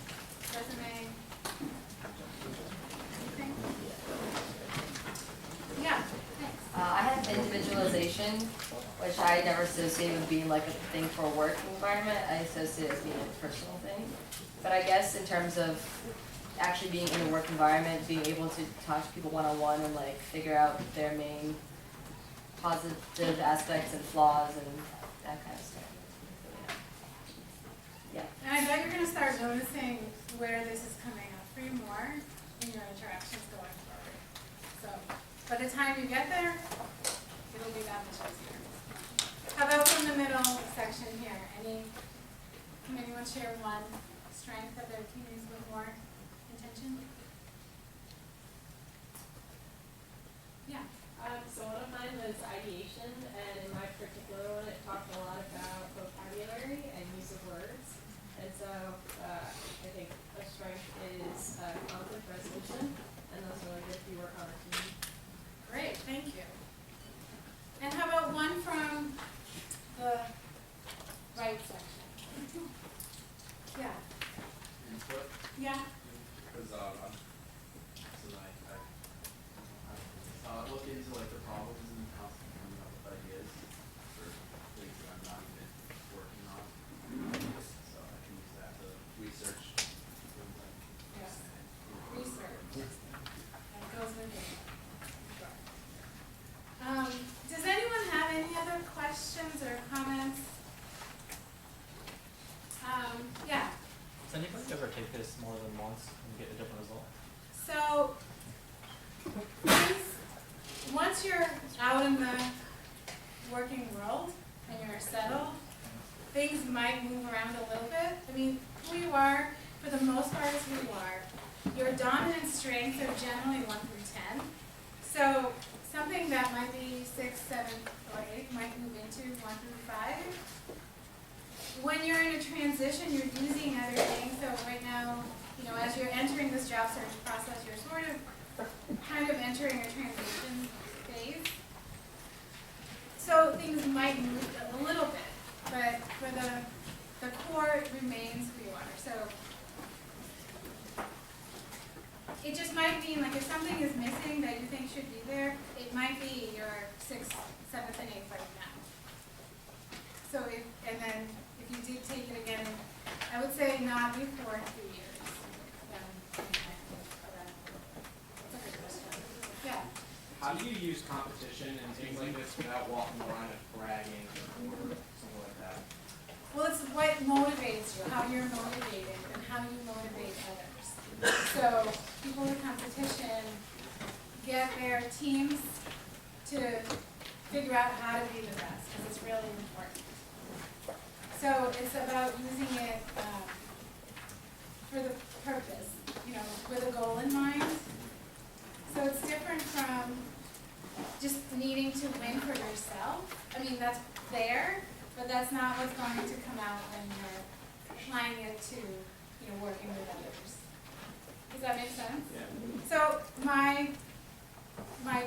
Resume? Anything? Yeah, thanks. I have individualization, which I never associate with being like a thing for a work environment. I associate it as being a personal thing. But I guess in terms of actually being in a work environment, being able to talk to people one-on-one and like figure out their main positive aspects and flaws and that kind of stuff. Yeah. And I bet you're gonna start noticing where this is coming up for you more in your interactions going forward. So, by the time you get there, it'll be that much easier. How about from the middle section here? Can anyone share one strength that their team uses with more intention? Yeah. So one of mine was ideation, and in my particular one, it talked a lot about vocabulary and use of words. And so I think a strength is conflict resolution, and those are really good if you work on a team. Great, thank you. And how about one from the right section? Yeah. Input, Yeah. because look into like the problems and constantly coming up with ideas for things that I'm not even working on. So I can use that to research things like Yes. Research. That goes with it. Does anyone have any other questions or comments? Yeah. Does anybody ever take this more than once and get a different result? So, once you're out in the working world and you're settled, things might move around a little bit. I mean, who you are, for the most part, is who you are. your dominant strengths are generally 1 through 10. So something that might be 6, 7, or 8 might move into 1 through 5. When you're in a transition, you're using other things. So right now, as you're entering this job search process, you're sort of kind of entering a transition phase. So things might move a little bit, but for the core remains who you are. So it just might mean, like, if something is missing that you think should be there, it might be your 6th, 7th, and 8th right now. So and then if you did take it again, I would say not before 3 years. Yeah. How do you use competition and things like this without walking around and bragging or something like that? Well, it's what motivates you, how you're motivated, and how you motivate others. So people in competition get their teams to figure out how to be the best, because it's really important. So it's about using it for the purpose, with a goal in mind. So it's different from just needing to win for yourself. I mean, that's there, but that's not what's going to come out when you're applying it to, working with others. Does that make sense? Yeah. So my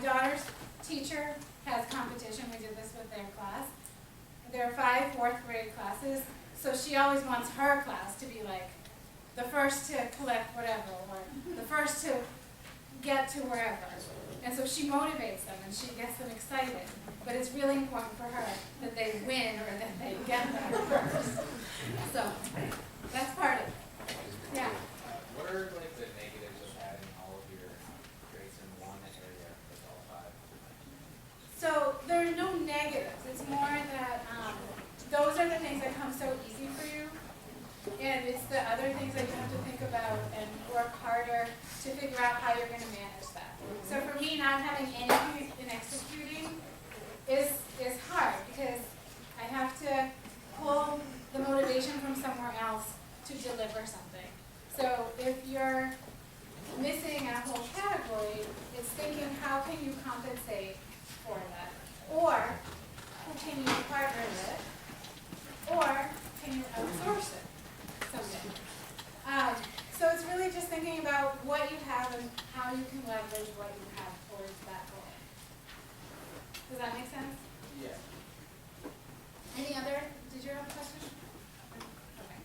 daughter's teacher has competition. We did this with their class. There are 5 4th grade classes, so she always wants her class to be like the first to collect whatever, or the first to get to wherever. And so she motivates them and she gets them excited. But it's really important for her that they win or that they get there first. So that's part of it. Yeah. What are like the negatives of having all of your grades in one area with all 5? So there are no negatives. It's more that those are the things that come so easy for you. And it's the other things that you have to think about and work harder to figure out how you're going to manage that. So for me, not having any in executing is hard because I have to pull the motivation from somewhere else to deliver something. So if you're missing a whole category, it's thinking how can you compensate for that? Or who can you partner with? Or can you outsource it? So it's really just thinking about what you have and how you can leverage what you have towards that goal. Does that make sense? Yeah. Any other? Did you have a question? Okay.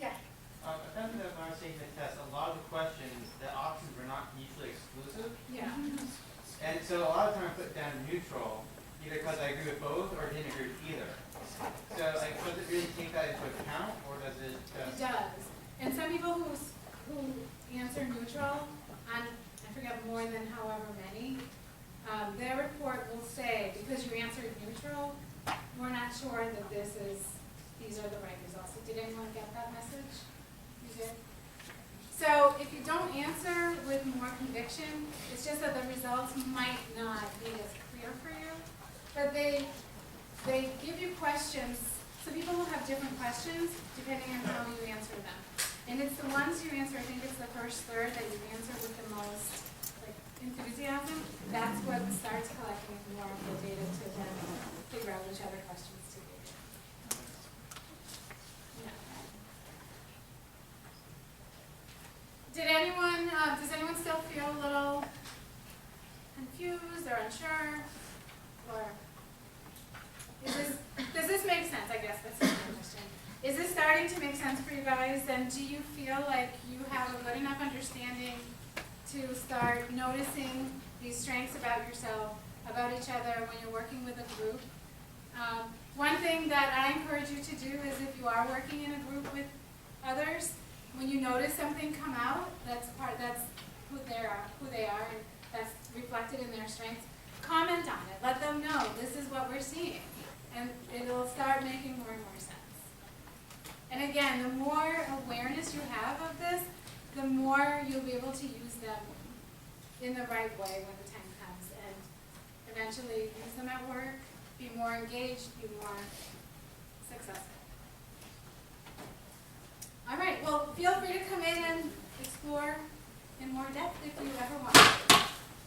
Yeah. I found that when I was taking the test, a lot of the questions, the options were not mutually exclusive. Yeah. And so a lot of times I put down neutral, either because I agree with both or didn't agree with either. So, like, does it really take that into account, or does it It just? does. And some people who answer neutral, I forget more than however many, their report will say, because you answered neutral, we're not sure that these are the right results. So did anyone get that message? You did? So if you don't answer with more conviction, it's just that the results might not be as clear for you. But they give you questions, so people will have different questions depending on how you answer them. And it's the ones you answer, I think it's the first third that you answer with the most enthusiasm. That's what starts collecting more of the data to then figure out which other questions to give you. Yeah. Does anyone still feel a little confused or unsure? Or does this make sense? I guess that's the question. Is this starting to make sense for you guys? And do you feel like you have a good enough understanding to start noticing these strengths about yourself, about each other when you're working with a group? One thing that I encourage you to do is if you are working in a group with others, when you notice something come out, that's who they are, and that's reflected in their strengths, comment on it. Let them know this is what we're seeing. And it'll start making more and more sense. And again, the more awareness you have of this, the more you'll be able to use them in the right way when the time comes, and eventually use them at work, be more engaged, be more successful. All right, well, feel free to come in and explore in more depth if you ever want to.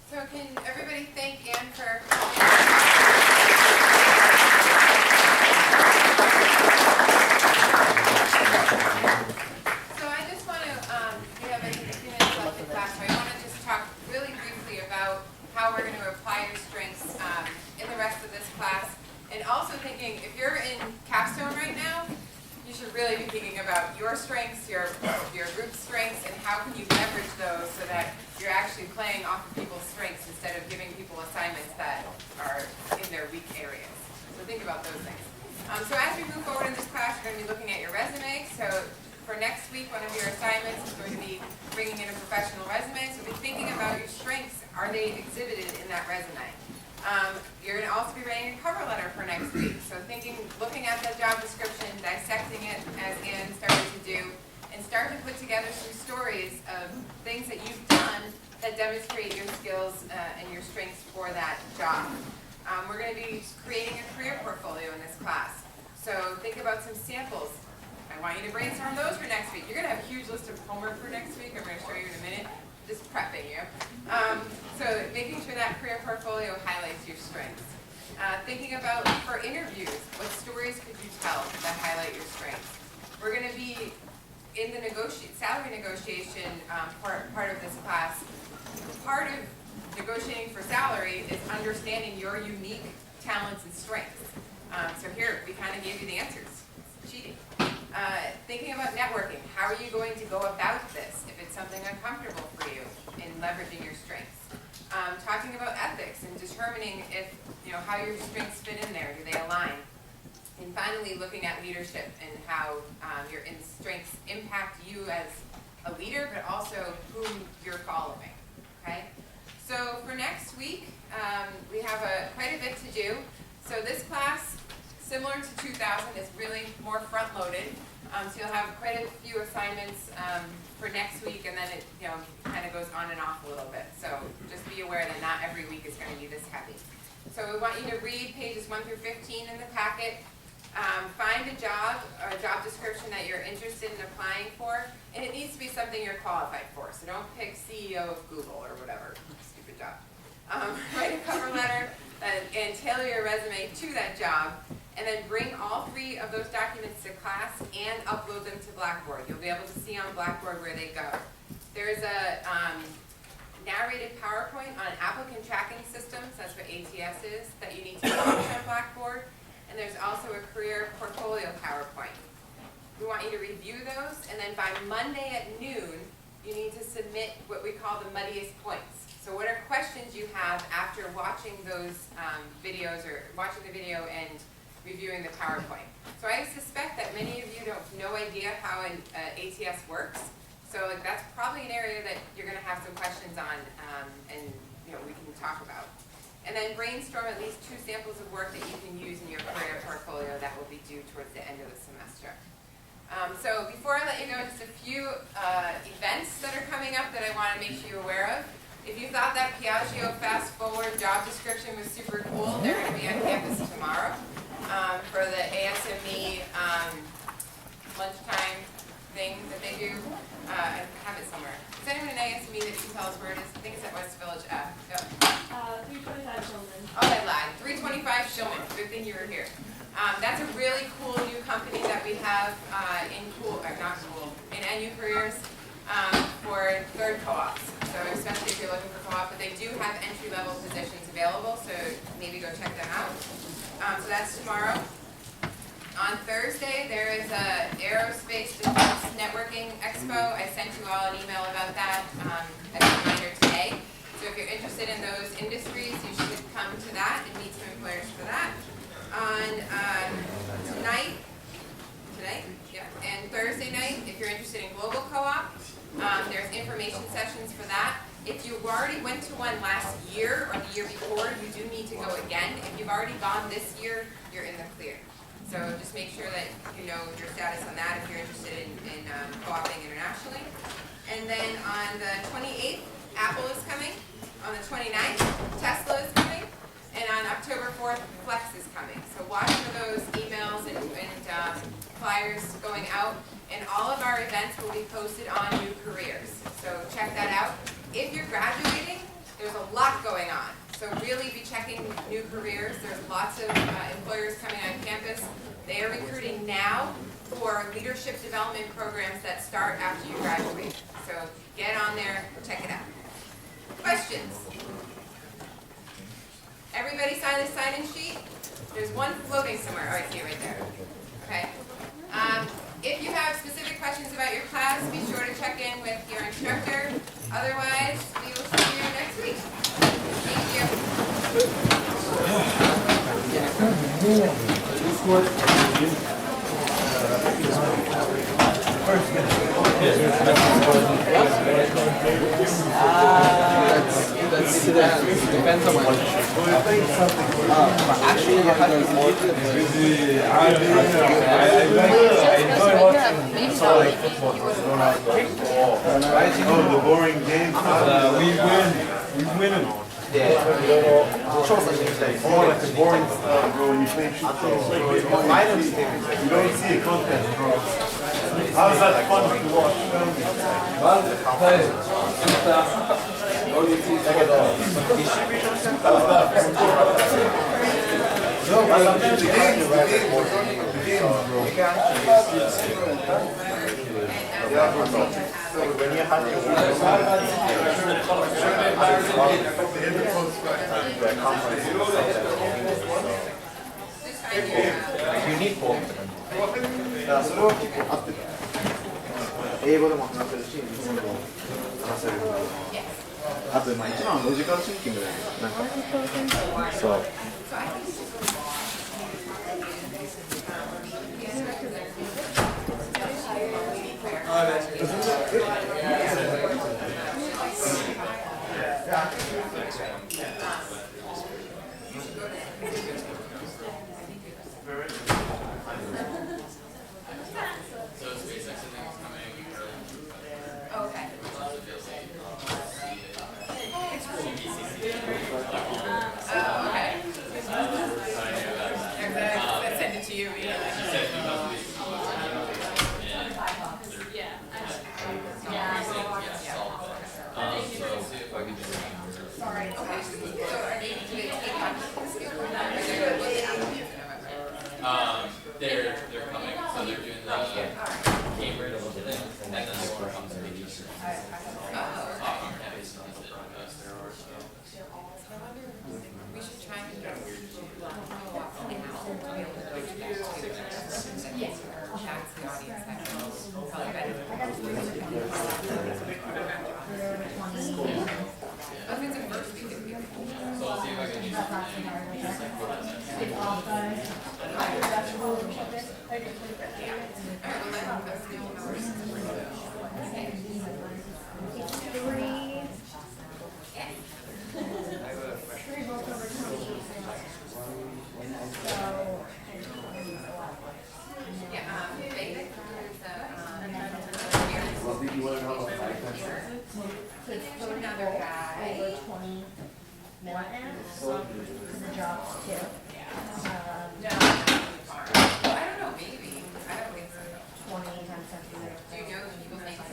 So can everybody thank Anne for So I just want to, we have a few minutes left in class, so I want to just talk really briefly about how we're going to apply your strengths in the rest of this class. And also thinking, if you're in Capstone right now, you should really be thinking about your strengths, your group's strengths, and how can you leverage those so that you're actually playing off of people's strengths instead of giving people assignments that are in their weak areas. So think about those things. So as we move forward in this class, you're going to be looking at your resume. So for next week, one of your assignments is going to be bringing in a professional resume. So be thinking about your strengths. Are they exhibited in that resume? You're going to also be writing a cover letter for next week. So looking at the job description, dissecting it as Anne started to do, and start to put together some stories of things that you've done that demonstrate your skills and your strengths for that job. We're going to be creating a career portfolio in this class. So think about some samples. I want you to brainstorm those for next week. You're going to have a huge list of homework for next week. I'm going to show you in a minute. Just prepping you. So making sure that career portfolio highlights your strengths. Thinking about, for interviews, what stories could you tell that highlight your strengths? We're going to be in the salary negotiation part of this class. Part of negotiating for salary is understanding your unique talents and strengths. So here, we kind of gave you the answers. It's cheating. Thinking about networking. How are you going to go about this if it's something uncomfortable for you in leveraging your strengths? Talking about ethics and determining if, how your strengths fit in there. Do they align? And finally, looking at leadership and how your strengths impact you as a leader, but also whom you're following. Okay? So for next week, we have quite a bit to do. So this class, similar to 2000, is really more front-loaded. So you'll have quite a few assignments for next week, and then it kind of goes on and off a little bit. So just be aware that not every week is going to be this heavy. So we want you to read pages 1 through 15 in the packet. Find a job or a job description that you're interested in applying for, and it needs to be something you're qualified for. So don't pick CEO of Google or whatever stupid job. Write a cover letter and tailor your resume to that job, and then bring all 3 of those documents to class and upload them to Blackboard. You'll be able to see on Blackboard where they go. There's a narrated PowerPoint on applicant tracking systems, that's what ATS is, that you need to publish on Blackboard. And there's also a career portfolio PowerPoint. We want you to review those, and then by Monday at noon, you need to submit what we call the muddiest points. So what are questions you have after watching those videos, or watching the video and reviewing the PowerPoint? So I suspect that many of you have no idea how an ATS works. So that's probably an area that you're going to have some questions on, and we can talk about. And then brainstorm at least 2 samples of work that you can use in your career portfolio that will be due towards the end of the semester. So before I let you go, just a few events that are coming up that I want to make you aware of. If you thought that Piaggio Fast Forward job description was super cool, they're going to be on campus tomorrow for the ASME lunchtime thing that they do. I have it somewhere. Is anyone in ASME that can tell us where it is? I think it's at West Village F. Yep. 325 Shulman. Oh, I lied. 325 Shulman. Good thing you were here. That's a really cool new company that we have in NU Careers for third co-ops. So especially if you're looking for co-op, but they do have entry-level positions available, so maybe go check them out. So that's tomorrow. On Thursday, there is a Aerospace Defense Networking Expo. I sent you all an email about that as a reminder today. So if you're interested in those industries, you should come to that and meet some employers for that. On tonight, and Thursday night, if you're interested in Global Co-op, there's information sessions for that. If you already went to one last year or the year before, you do need to go again. If you've already gone this year, you're in the clear. So just make sure that you know your status on that if you're interested in co-oping internationally. And then on the 28th, Apple is coming. On the 29th, Tesla is coming. And on October 4th, Flex is coming. So watch for those emails and flyers going out. And all of our events will be posted on New Careers. So check that out. If you're graduating, there's a lot going on. So really be checking New Careers. There's lots of employers coming on campus. They are recruiting now for leadership development programs that start after you graduate. So get on there, check it out. Questions? Everybody sign this sign-in sheet? There's one floating somewhere. Oh, I see it right there. Okay. If you have specific questions about your class, be sure to check in with your instructor. Otherwise, we will see you next week. Thank Depends on what. Actually, you have the boring game. We win them. Yeah. More like the boring stuff, bro, when you play shoot. You don't see a contest, bro. How's that fun to watch? They're coming, so they're doing the Cambridge thing, and then they'll come to the We should try and get chats the audience. That's probably better. I think it's a first week of people. So I'll see if I can use Another guy. Over 20 milliamps for the drops too. No. I don't know, maybe. I don't think so. 20 times 10 Do you know the people think so?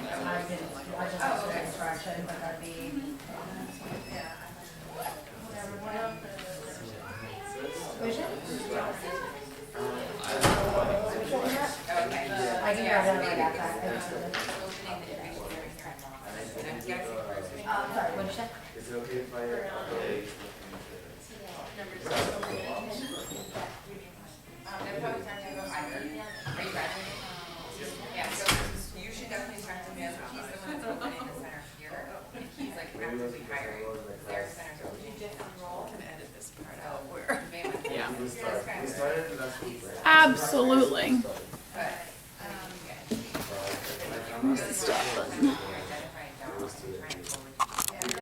I just okay. instruction, but that'd be. Which one? Okay. I can grab it when I got that. Sorry, what'd you say? Is it okay if I? They're probably talking about either. Are you graduating? Yeah, so you should definitely talk to him. He's the one that's opening the center here. And he's like actively hiring their center. So you just enroll and edit this part out where. Yeah. We started last week. Absolutely. But, Where's the stuff button? identifying jobs and trying to